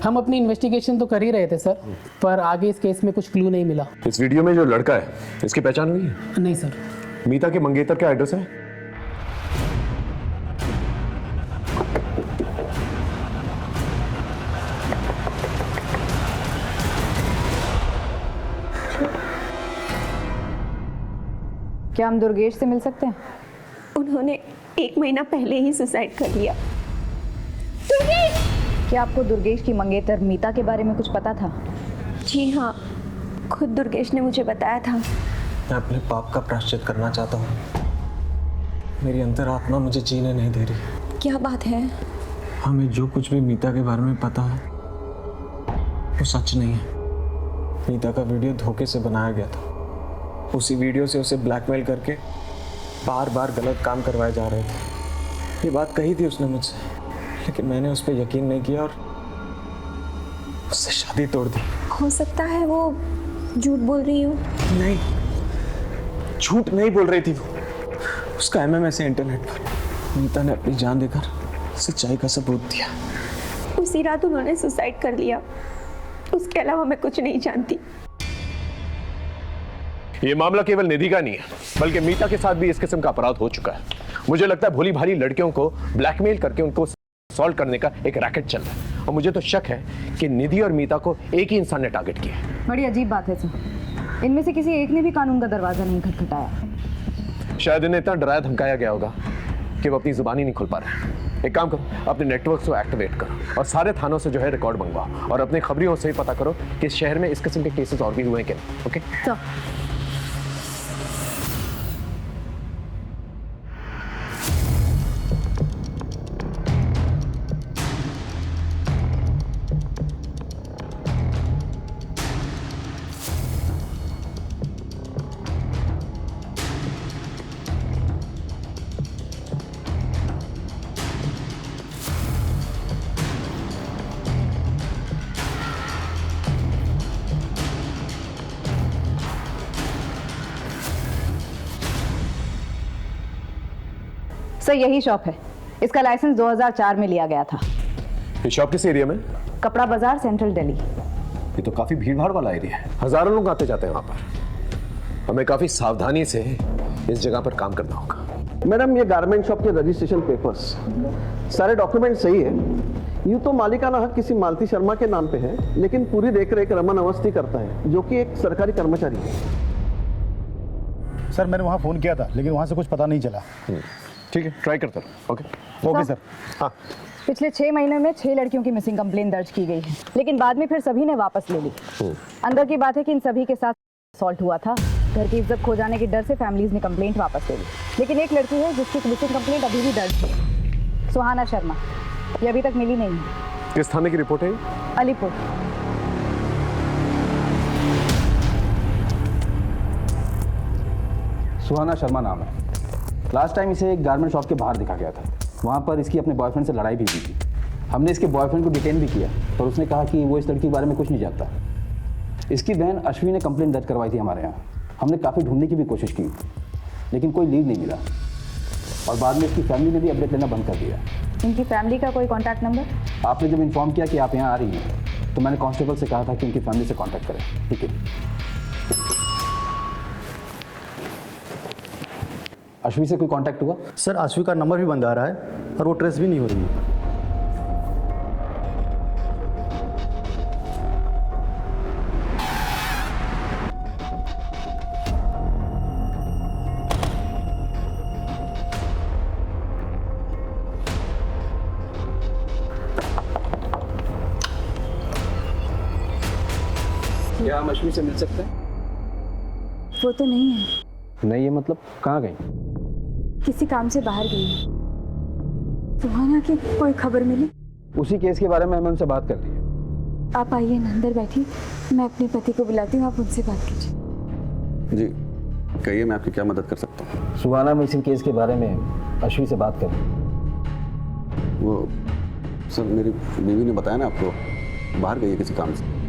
हम अपनी इन्वेस्टिगेशन तो कर ही रहे थे सर, पर आगे इस केस में कुछ क्लू नहीं मिला। इस वीडियो में जो लड़का है, इसकी पहचान हुई है? नहीं सर। मीता के मंगेतर का एड्रेस है? क्या हम दुर्गेश से मिल सकते हैं? उन्होंने 1 महीना पहले ही सुसाइड कर लिया। क्या आपको दुर्गेश की मंगेतर मीता के बारे में कुछ पता था? जी हाँ, खुद दुर्गेश ने मुझे बताया था। मैं अपने पाप का प्रायश्चित करना चाहता हूँ। मेरी अंतरात्मा मुझे जीने नहीं दे रही। क्या बात है? हमें जो कुछ भी मीता के बारे में पता है वो सच नहीं है। मीता का वीडियो धोखे से बनाया गया था। उसी वीडियो से उसे ब्लैकमेल करके बार बार गलत काम करवाए जा रहे थे। ये बात कही थी उसने मुझसे, लेकिन मैंने उस पर यकीन नहीं किया और उससे शादी तोड़ दी। हो सकता है वो झूठ बोल रही हो। नहीं, झूठ नहीं बोल रही थी वो। उसका MMS है इंटरनेट पर। मीता ने अपनी जान देकर सच्चाई का सबूत दिया। उसी रात उन्होंने सुसाइड कर लिया। उसके अलावा मैं कुछ नहीं जानती। ये मामला केवल निधि का नहीं है, बल्कि मीता के साथ भी इस किस्म का अपराध हो चुका है। मुझे लगता है भोली भाली लड़कियों को ब्लैकमेल करके उनको सॉल्व करने का एक रैकेट चल रहा है और मुझे तो शक है कि निधि और मीता को एक ही इंसान ने टारगेट किया है। बड़ी अजीब बात है सर। इनमें से किसी एक ने भी कानून का दरवाजा नहीं खटखटाया। शायद इन्हें इतना डराया धमकाया गया होगा कि वो अपनी जुबान ही नहीं खोल पा रहे। एक काम करो, अपने नेटवर्क को एक्टिवेट करो और सारे थानों से जो है रिकॉर्ड मंगवाओ और अपने खबरियों से ही पता करो कि इस शहर में इस किस्म के केसेस और भी हुए हैं क्या। ओके तो सर, यही शॉप है। इसका लाइसेंस 2004 में लिया गया था। ये शॉप किस एरिया में? कपड़ा बाजार, सेंट्रल दिल्ली। ये तो काफी भीड़ भाड़ वाला एरिया है, हजारों लोग आते जाते हैं वहां पर। हमें काफी सावधानी से इस जगह पर काम करना होगा। मैडम, ये गारमेंट शॉप के रजिस्ट्रेशन पेपर्स, सारे डॉक्यूमेंट सही है। यूँ तो मालिकाना हक किसी मालती शर्मा के नाम पे है, लेकिन पूरी देखरेख रमन अवस्थी करता है, जो कि एक सरकारी कर्मचारी है। सर, मैंने वहाँ फ़ोन किया था, लेकिन वहाँ से कुछ पता नहीं चला। ठीक है, ट्राई करता हूँ। Okay sir. हाँ, पिछले 6 महीने में 6 लड़कियों की मिसिंग कंप्लेंट दर्ज की गई है, लेकिन बाद में फिर सभी ने वापस ले ली। अंदर की बात है कि इन सभी के साथ असॉल्ट हुआ था। घर की इज्जत खो जाने के डर से फैमिलीज ने कंप्लेंट वापस ले ली, लेकिन एक लड़की है जिसकी मिसिंग कंप्लेंट अभी भी दर्ज है, सुहाना शर्मा। ये अभी तक मिली नहीं है। किस थाने की रिपोर्ट है? अलीपुर। सुहाना शर्मा नाम है। लास्ट टाइम इसे एक गारमेंट शॉप के बाहर देखा गया था। वहाँ पर इसकी अपने बॉयफ्रेंड से लड़ाई भी हुई थी। हमने इसके बॉयफ्रेंड को डिटेन भी किया, पर उसने कहा कि वो इस लड़की के बारे में कुछ नहीं जानता। इसकी बहन अश्विनी ने कंप्लेंट दर्ज करवाई थी हमारे यहाँ। हमने काफ़ी ढूंढने की भी कोशिश की, लेकिन कोई लीड नहीं मिला और बाद में इसकी फैमिली ने भी अपडेट लेना बंद कर दिया। इनकी फैमिली का कोई कॉन्टैक्ट नंबर? आपने जब इन्फॉर्म किया कि आप यहाँ आ रही हैं तो मैंने कांस्टेबल से कहा था कि उनकी फैमिली से कांटेक्ट करें। ठीक है। अश्वी से कोई कांटेक्ट हुआ? सर अश्वी का नंबर भी बंद आ रहा है और वो ट्रेस भी नहीं हो रही है। क्या हम अश्वी से मिल सकते हैं? वो तो नहीं है। नहीं है मतलब कहाँ गई? किसी काम से बाहर गई। सुहाना की कोई खबर मिली? उसी केस के बारे में हमें उनसे बात कर ली है। आप आइए ना, अंदर बैठिए, मैं अपने पति को बुलाती हूँ, आप उनसे बात कीजिए। जी कहिए, मैं आपकी क्या मदद कर सकता हूँ? सुहाना मिसिंग केस के बारे में अश्वी से बात करें। वो सर मेरी बीवी ने बताया ना आपको, बाहर गई है किसी काम से।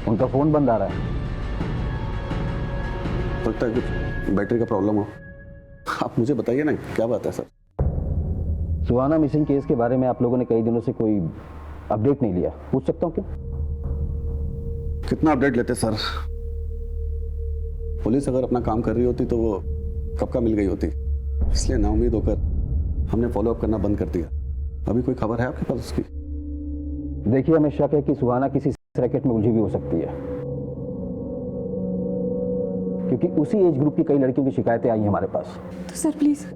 उनका फ़ोन बंद आ रहा है। लगता है कुछ बैटरी का प्रॉब्लम हो। आप मुझे बताइए ना क्या बात है सर? सुहाना मिसिंग केस के बारे में आप लोगों ने कई दिनों से कोई अपडेट नहीं लिया, पूछ सकता हूँ क्यों? कितना अपडेट लेते सर? पुलिस अगर अपना काम कर रही होती तो वो कब का मिल गई होती। इसलिए नाउम्मीद होकर हमने फॉलोअप करना बंद कर दिया। अभी कोई खबर है आपके पास उसकी? देखिए, हमें शक है कि सुहाना किसी रैकेट में उलझी भी हो सकती है, क्योंकि उसी एज ग्रुप की कई लड़कियों की शिकायतें आई हैं हमारे पास। तो सर प्लीज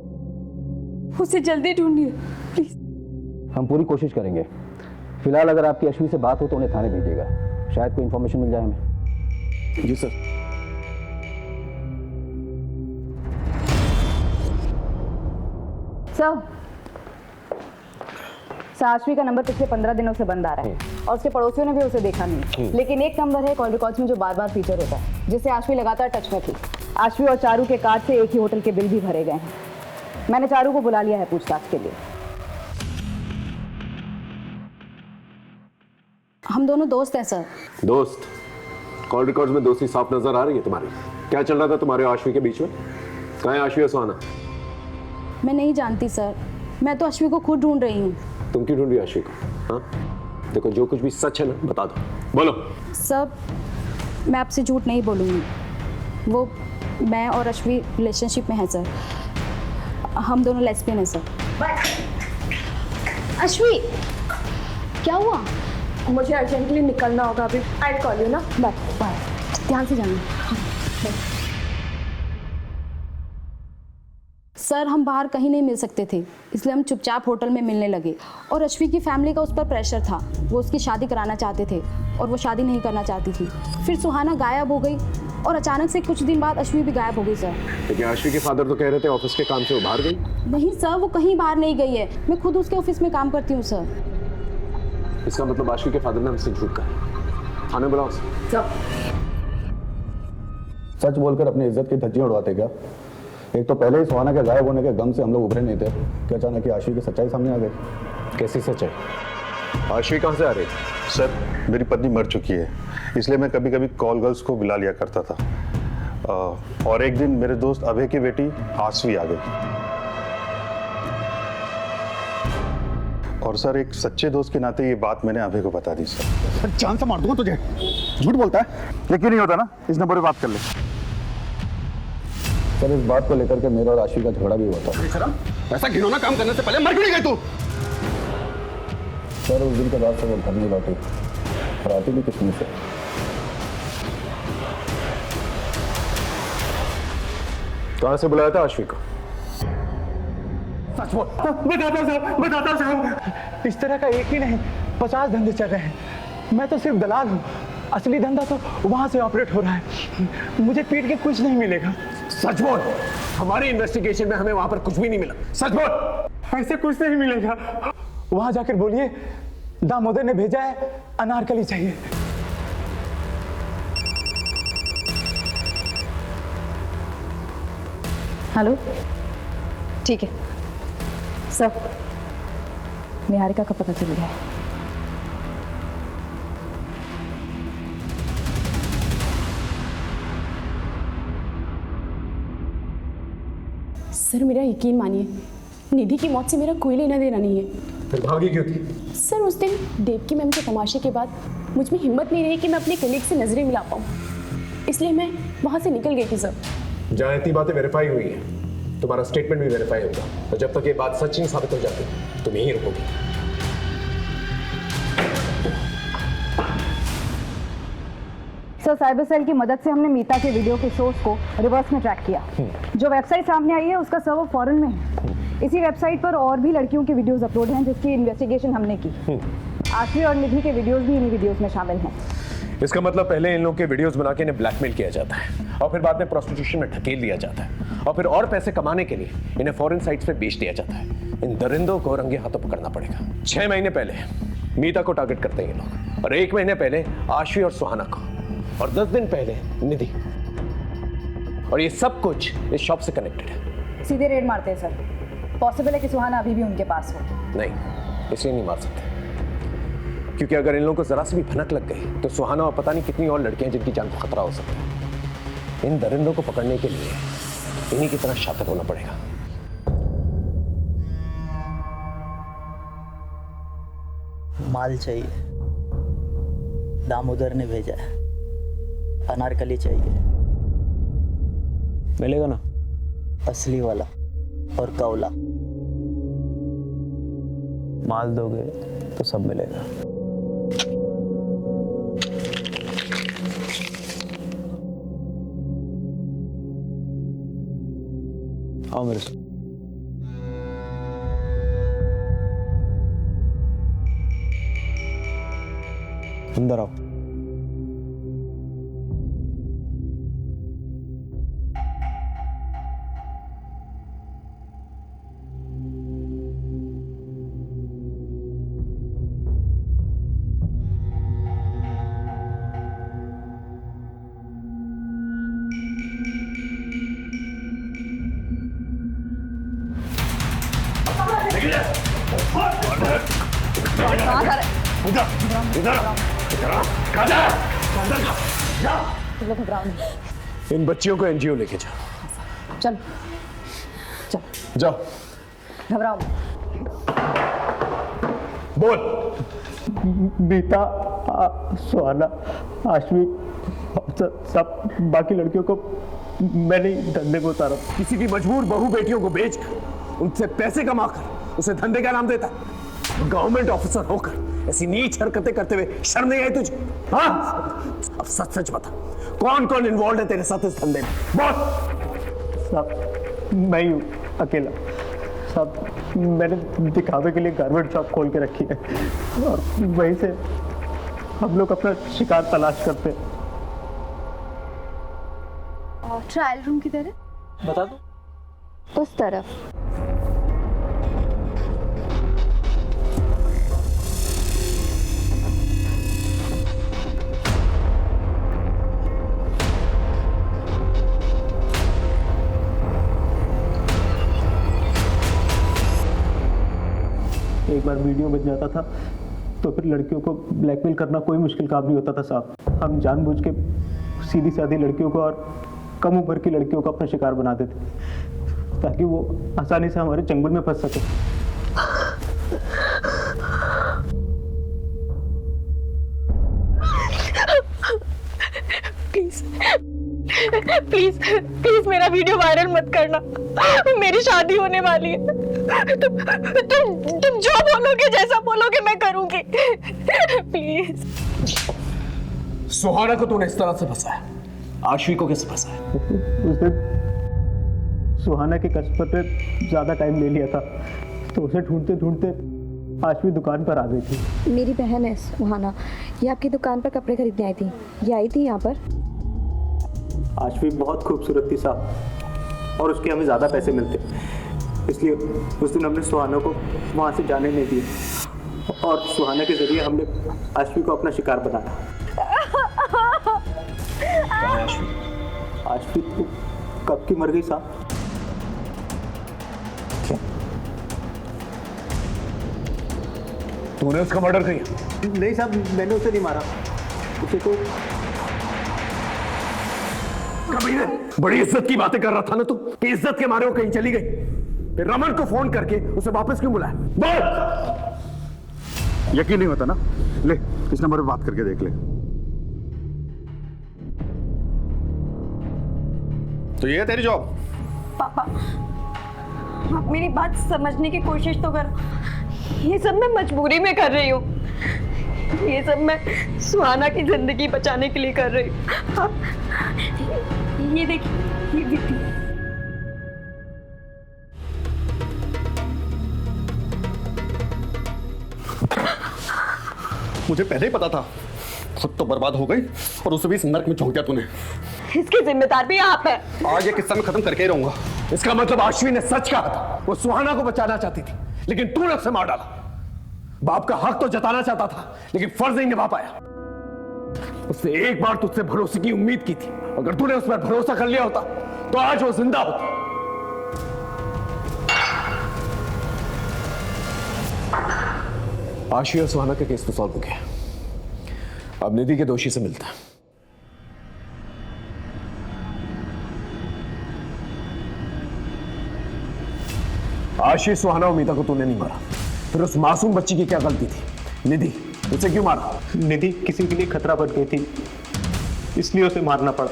उसे जल्दी ढूंढिए प्लीज। हम पूरी कोशिश करेंगे। फिलहाल अगर आपकी अश्वी से बात हो तो उन्हें थाने भेजिएगा, शायद कोई इन्फॉर्मेशन मिल जाए हमें। जी सर। अश्वी का नंबर पिछले 15 दिनों से बंद आ रहा है और उसके पड़ोसियों ने भी उसे देखा नहीं। लेकिन एक नंबर है कॉल रिकॉर्ड्स में जो बार बार फीचर होता है, जिससे अश्वी लगातार टच में थी। अश्वी और चारू के कार्ड से एक ही होटल के बिल भी भरे गए हैं। मैंने चारू को बुला लिया है पूछताछ के लिए। हम दोनों दोस्त हैं सर। दोस्त? कॉल रिकॉर्ड्स में दोस्ती साफ नजर आ रही है तुम्हारी। क्या चल रहा था तुम्हारे और अश्वी के बीच में? कहाँ है अश्वी और सुहाना? मैं नहीं जानती सर, मैं तो अश्वी को खुद ढूंढ रही हूँ। तुम क्यों ढूंढ रही हो अश्वी को? हाँ देखो, जो कुछ भी सच है ना बता दो, बोलो। सर मैं आपसे झूठ नहीं बोलूँगी, वो मैं और अश्वी रिलेशनशिप में है सर। हम दोनों लेस्बियन हैं सर। अश्वी क्या हुआ? मुझे अर्जेंटली निकलना होगा अभी। आई कॉल यू ना। बाय बाय, ध्यान से जाना। सर हम बाहर कहीं नहीं मिल सकते थे, इसलिए हम चुपचाप होटल में मिलने लगे। और अश्वी की फैमिली का उस पर प्रेशर था, वो उसकी शादी कराना चाहते थे और वो शादी नहीं करना चाहती थी। फिर सुहाना गायब हो गई और अचानक से कुछ दिन बाद अश्वी भी गायब हो गई सर। लेकिन अश्वी के फादर तो कह रहे थे ऑफिस के काम से वो बाहर गई। नहीं सर, वो कहीं बाहर नहीं गई है, मैं खुद उसके ऑफिस में काम करती हूँ सर। इसका मतलब अश्वी के फादर ने हमसे झूठ कहा। थाने बुलाओ सर। सच बोलकर अपनी इज्जत की धज्जियां उड़वाते क्या? एक तो पहले ही सुहाना के गायब होने के गम से हम लोग उभरे नहीं थे कि अचानक ही अश्वी की सच्चाई सामने आ गई। कैसी सच्चाई? अश्वी कहाँ से आ रही? सर मेरी पत्नी मर चुकी है, इसलिए मैं कभी कभी कॉल गर्ल्स को बुला लिया करता था। और एक दिन मेरे दोस्त अभय की बेटी आश्वी आ गई। और सर एक सच्चे दोस्त के नाते ये बात मैंने अभय को बता दी। सर जान से मार दूंगा तुझे। झूठ बोलता है? यकीन नहीं होता ना? इस नंबर पे बात कर ले। सर इस बात को लेकर के मेरा और आशी का झगड़ा भी हुआ था। ऐसा घिनौना काम करने से पहले मर क्यों नहीं गई तू? सर उस दिन के बाद से वो घर नहीं लौटी और आती भी किस्म से। कहाँ से बुलाया था अश्वी को? सच बोल। बताता साहब, इस तरह का एक ही नहीं 50 धंधे चल रहे हैं। मैं तो सिर्फ दलाल हूँ, असली धंधा तो वहां से ऑपरेट हो रहा है। मुझे पीट के कुछ नहीं मिलेगा। सच बोल। हमारी इन्वेस्टिगेशन में हमें वहां पर कुछ भी नहीं मिला। सच बोल। ऐसे कुछ नहीं मिलेगा। वहां जाकर बोलिए दामोदर ने भेजा है, अनारकली चाहिए। हेलो, ठीक है सर, निहारिका का पता चल गया है। सर मेरा यकीन मानिए, निधि की मौत से मेरा कोई लेना देना नहीं है। फिर भागी क्यों थी? सर उस दिन देवकी मैम के तमाशे के बाद मुझ में हिम्मत नहीं रही कि मैं अपने कलीग से नजरें मिला पाऊँ, इसलिए मैं वहाँ से निकल गई थी सर। जहाँ इतनी बातें वेरीफाई हुई हैं, तुम्हारा स्टेटमेंट भी वेरीफाई होगा, और जब तक ये बात सच नहीं साबित हो जाती तुम यहीं रुकोगी। सर साइबर सेल की मदद से हमने मीता के वीडियो के सोर्स को रिवर्स में ट्रैक किया। जो वेबसाइट सामने आई है उसका सर्वर फॉरेन में है। इसी वेबसाइट पर और भी लड़कियों के वीडियोस अपलोड हैं जिसकी इन्वेस्टिगेशन हमने की। आश्वी और निधि के वीडियोस भी इन्हीं वीडियोस में शामिल हैं। इसका मतलब पहले इन लोगों के वीडियोस बना के इन्हें ब्लैकमेल किया जाता है और फिर बाद में प्रोस्टिट्यूशन में ढकेल दिया जाता है और फिर और पैसे कमाने के लिए इन्हें फॉरेन साइट्स पे बेच दिया जाता है। इन दरिंदों को रंगे हाथों पकड़ना पड़ेगा। 6 महीने पहले मीता को टारगेट करते हैं ये लोग, और 1 महीने पहले आश्वी और सुहाना को, और 10 दिन पहले निधि। और ये सब कुछ इस शॉप से कनेक्टेड है। सीधे रेड मारते हैं सर। पॉसिबल है कि सुहाना अभी भी उनके पास हो। नहीं, इसलिए नहीं मार सकते क्योंकि अगर इन लोगों को जरा सी भी भनक लग गई तो सुहाना और पता नहीं कितनी और लड़कियां जिनकी जान को खतरा हो सकता है। इन दरिंदों को पकड़ने के लिए इन्हीं की तरह शातिर होना पड़ेगा। माल चाहिए, दामोदर ने भेजा है। अनारकली चाहिए, मिलेगा ना? असली वाला और कौला। माल दोगे तो सब मिलेगा। आओ मेरे साथ। अंदर आओ। इन बच्चियों को एनजीओ लेके जाओ। चल चल जाओ। घबराओ। बोल। मीता, सुहाना, आश्वी, सब बाकी लड़कियों को मैंने धंधे को उतारा। किसी की मजबूर बहू बेटियों को बेचकर उनसे पैसे कमाकर उसे धंधे का नाम देता। गवर्नमेंट ऑफिसर होकर ऐसी नीच हरकतें करते हुए शर्म नहीं आई तुझे? हाँ, अब सच सच बता, कौन कौन इन्वॉल्व है तेरे साथ इस धंधे में? बोल। सब मैं ही हूँ अकेला। सब मैंने दिखावे के लिए गारमेंट शॉप खोल के रखी है और वहीं से हम लोग अपना शिकार तलाश करते हैं। ट्रायल रूम किधर है? बता दो। उस तरफ। एक बार वीडियो बच जाता था तो फिर लड़कियों को ब्लैकमेल करना कोई मुश्किल काम नहीं होता था साहब। हम जानबूझ के सीधी सादी लड़कियों को और कम उम्र की लड़कियों को अपना शिकार बना देते ताकि वो आसानी से हमारे चंगुल में फंस सके। प्लीज प्लीज प्लीज मेरा वीडियो वायरल मत करना। मेरी शादी होने वाली है। तुम जो बोलोगे, जैसा बोलोगे मैं करूंगी। प्लीज। सुहाना को तूने इस तरह से फंसाया, आश्वी को कैसे फंसाया? उस दिन सुहाना के कस्टमर पे ज्यादा टाइम ले लिया था तो उसे ढूंढते ढूंढते आश्वी दुकान पर आ गई थी। मेरी बहन है सुहाना, ये आपकी दुकान पर कपड़े खरीदने आई थी। ये आई थी यहाँ पर। आश्वी बहुत खूबसूरत थी साहब और उसके हमें ज़्यादा पैसे मिलते, इसलिए उस दिन हमने सुहाना को वहाँ से जाने नहीं दिए और सुहाना के जरिए हमने आश्वी को अपना शिकार बनाया। आश्वी तो कब की मर गई साहब। तूने उसका मर्डर किया? नहीं साहब, मैंने उसे नहीं मारा। उसे तो बड़ी इज्जत की बातें कर रहा था ना तू कि इज्जत के मारे वो कहीं चली गई। फिर रमन को फोन करके उसे वापस क्यों बुलाया? बोल। यकीन नहीं होता ना? ले इस नंबर पे बात करके देख ले। तो ये है तेरी जॉब? पापा, आप मेरी बात समझने की कोशिश तो करो। ये सब मैं मजबूरी में कर रही हूँ। ये सब मैं सुहाना की जिंदगी बचाने के लिए कर रही हूँ। आप ये देखिए, ये वीडियो। मुझे पहले ही पता था, खुद तो बर्बाद हो गई और उसे भी इस नर्क में झोंक दिया तूने। इसकी जिम्मेदार भी आप है। आज ये किस्सा मैं खत्म करके ही रहूंगा। इसका मतलब आश्वी ने सच कहा था। वो सुहाना को बचाना चाहती थी, लेकिन तूने उसे मार डाला। बाप का हक तो जताना चाहता था, लेकिन फर्ज नहीं निभा पाया। उसने एक बार तुझसे भरोसे की उम्मीद की थी। अगर तूने उस पर भरोसा कर लिया होता तो आज वो जिंदा होता। आशी और सुहाना का केस तो सॉल्व हो गया। अब निधि के दोषी से मिलता है। आशी, सुहाना और मीता को तूने नहीं मारा, फिर उस मासूम बच्ची की क्या गलती थी? निधि, उसे क्यों मारा? निधि किसी के लिए खतरा बन गई थी, इसलिए उसे मारना पड़ा।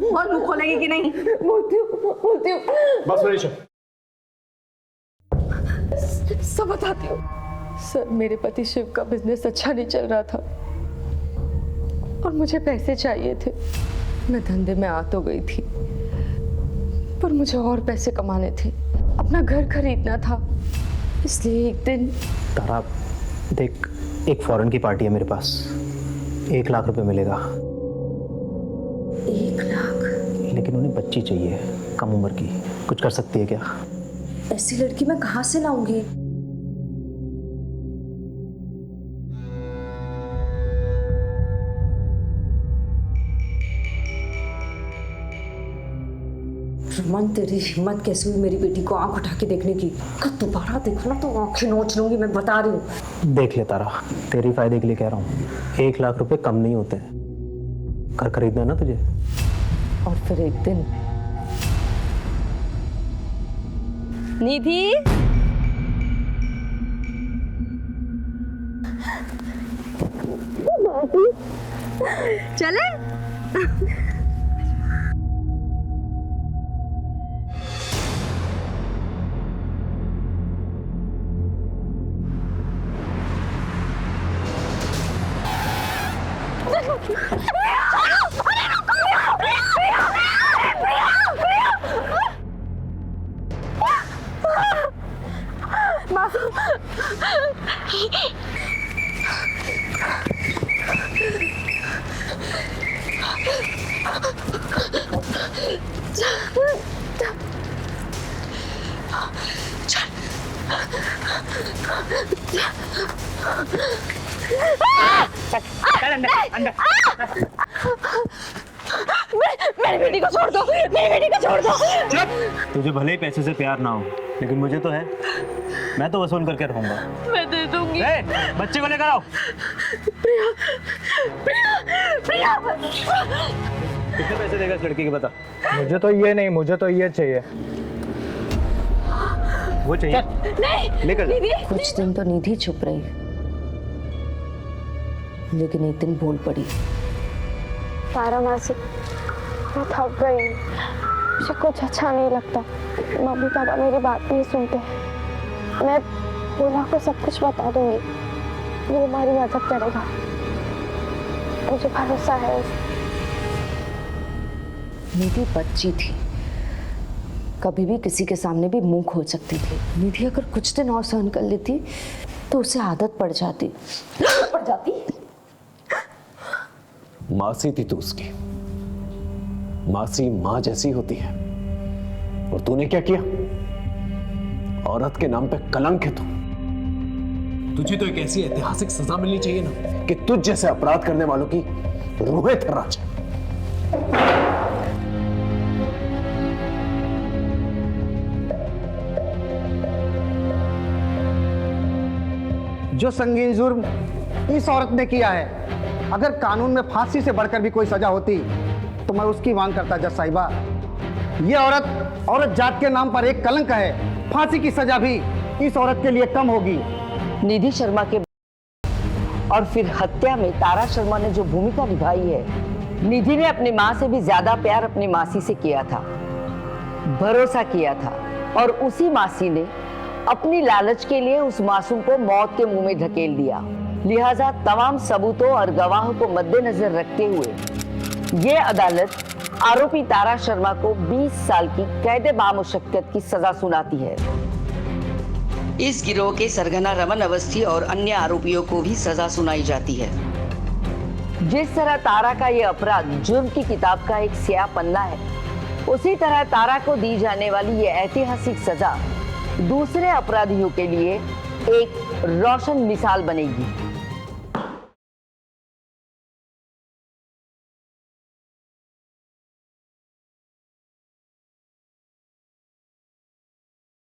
और मुंह खोलेगी कि नहीं? बोलती हूँ। बस मनीषा, सब बताती हूँ। सर, मेरे पति शिव का बिजनेस अच्छा नहीं चल रहा था और मुझे पैसे चाहिए थे। मैं धंधे में आ तो गई थी, पर मुझे और पैसे कमाने थे, अपना घर खरीदना था। इसलिए एक दिन। तारा देख, एक फॉरेन की पार्टी है मेरे पास, 1 लाख रुपए मिलेगा। 1 लाख? लेकिन उन्हें बच्ची चाहिए, कम उम्र की। कुछ कर सकती है क्या? ऐसी लड़की मैं कहाँ से लाऊंगी? रमन, तेरी हिम्मत कैसे हुई मेरी बेटी को आंख उठा के देखने की? दोबारा देखना तो आंखें नोच लूंगी, मैं बता रही हूँ। देख ले तारा, तेरी फायदे के लिए कह रहा हूँ, 1 लाख रुपए कम नहीं होते। घर खरीदना ना तुझे। और फिर एक दिन निधि, चले? मेरी बेटी को छोड़ दो, मेरी बेटी को छोड़ दो। तुझे भले ही पैसे से प्यार ना हो, लेकिन मुझे तो है। मैं तो वसूल करके रहूंगा। मैं दे दूंगी। बच्चे को लेकर आओ। प्रिया, प्रिया, प्रिया। कितने पैसे देगा इस लड़की के, बता। मुझे तो ये नहीं, मुझे तो ये चाहिए। वो चाहिए? नहीं, लेकर। कुछ दिन तो निधि चुप रही, लेकिन एक दिन बोल पड़ी। तारा मासी, मैं थक गई हूँ, मुझे कुछ अच्छा नहीं लगता। मम्मी पापा मेरी बात नहीं सुनते। मैं बोला को सब कुछ बता दूंगी, वो हमारी मदद करेगा, मुझे भरोसा है उस। निधि बच्ची थी, कभी भी किसी के सामने भी मुंह खोल सकती थी। निधि अगर कुछ दिन और सहन कर लेती तो उसे आदत पड़ जाती। मासी थी तू उसकी। मासी मां जैसी होती है, और तूने क्या किया? औरत के नाम पे कलंक है तू। तुझे तो एक ऐसी ऐतिहासिक सजा मिलनी चाहिए ना कि तुझ जैसे अपराध करने वालों की रूहें थर्रा जाए। जो संगीन जुर्म इस औरत ने किया है, अगर कानून में फांसी से बढ़कर भी कोई सजा होती तो मैं उसकी मांग करता जज साहिबा। ये औरत जात के नाम पर एक कलंक है। फांसी की सजा भी इस औरत के लिए कम होगी। निधि शर्मा के और फिर हत्या में तारा शर्मा ने जो भूमिका निभाई है, निधि ने अपनी माँ से भी ज्यादा प्यार अपनी मासी से किया था, भरोसा किया था, और उसी मासी ने अपनी लालच के लिए उस मासूम को मौत के मुंह में ढकेल दिया। लिहाजा तमाम सबूतों और गवाहों को मद्देनजर रखते हुए ये अदालत आरोपी तारा शर्मा को 20 साल की कैद बामुशक्कत की सजा सुनाती है। इस गिरोह के सरगना रमन अवस्थी और अन्य आरोपियों को भी सजा सुनाई जाती है। जिस तरह तारा का ये अपराध जुर्म की किताब का एक स्याह पन्ना है, उसी तरह तारा को दी जाने वाली ये ऐतिहासिक सजा दूसरे अपराधियों के लिए एक रोशन मिसाल बनेगी।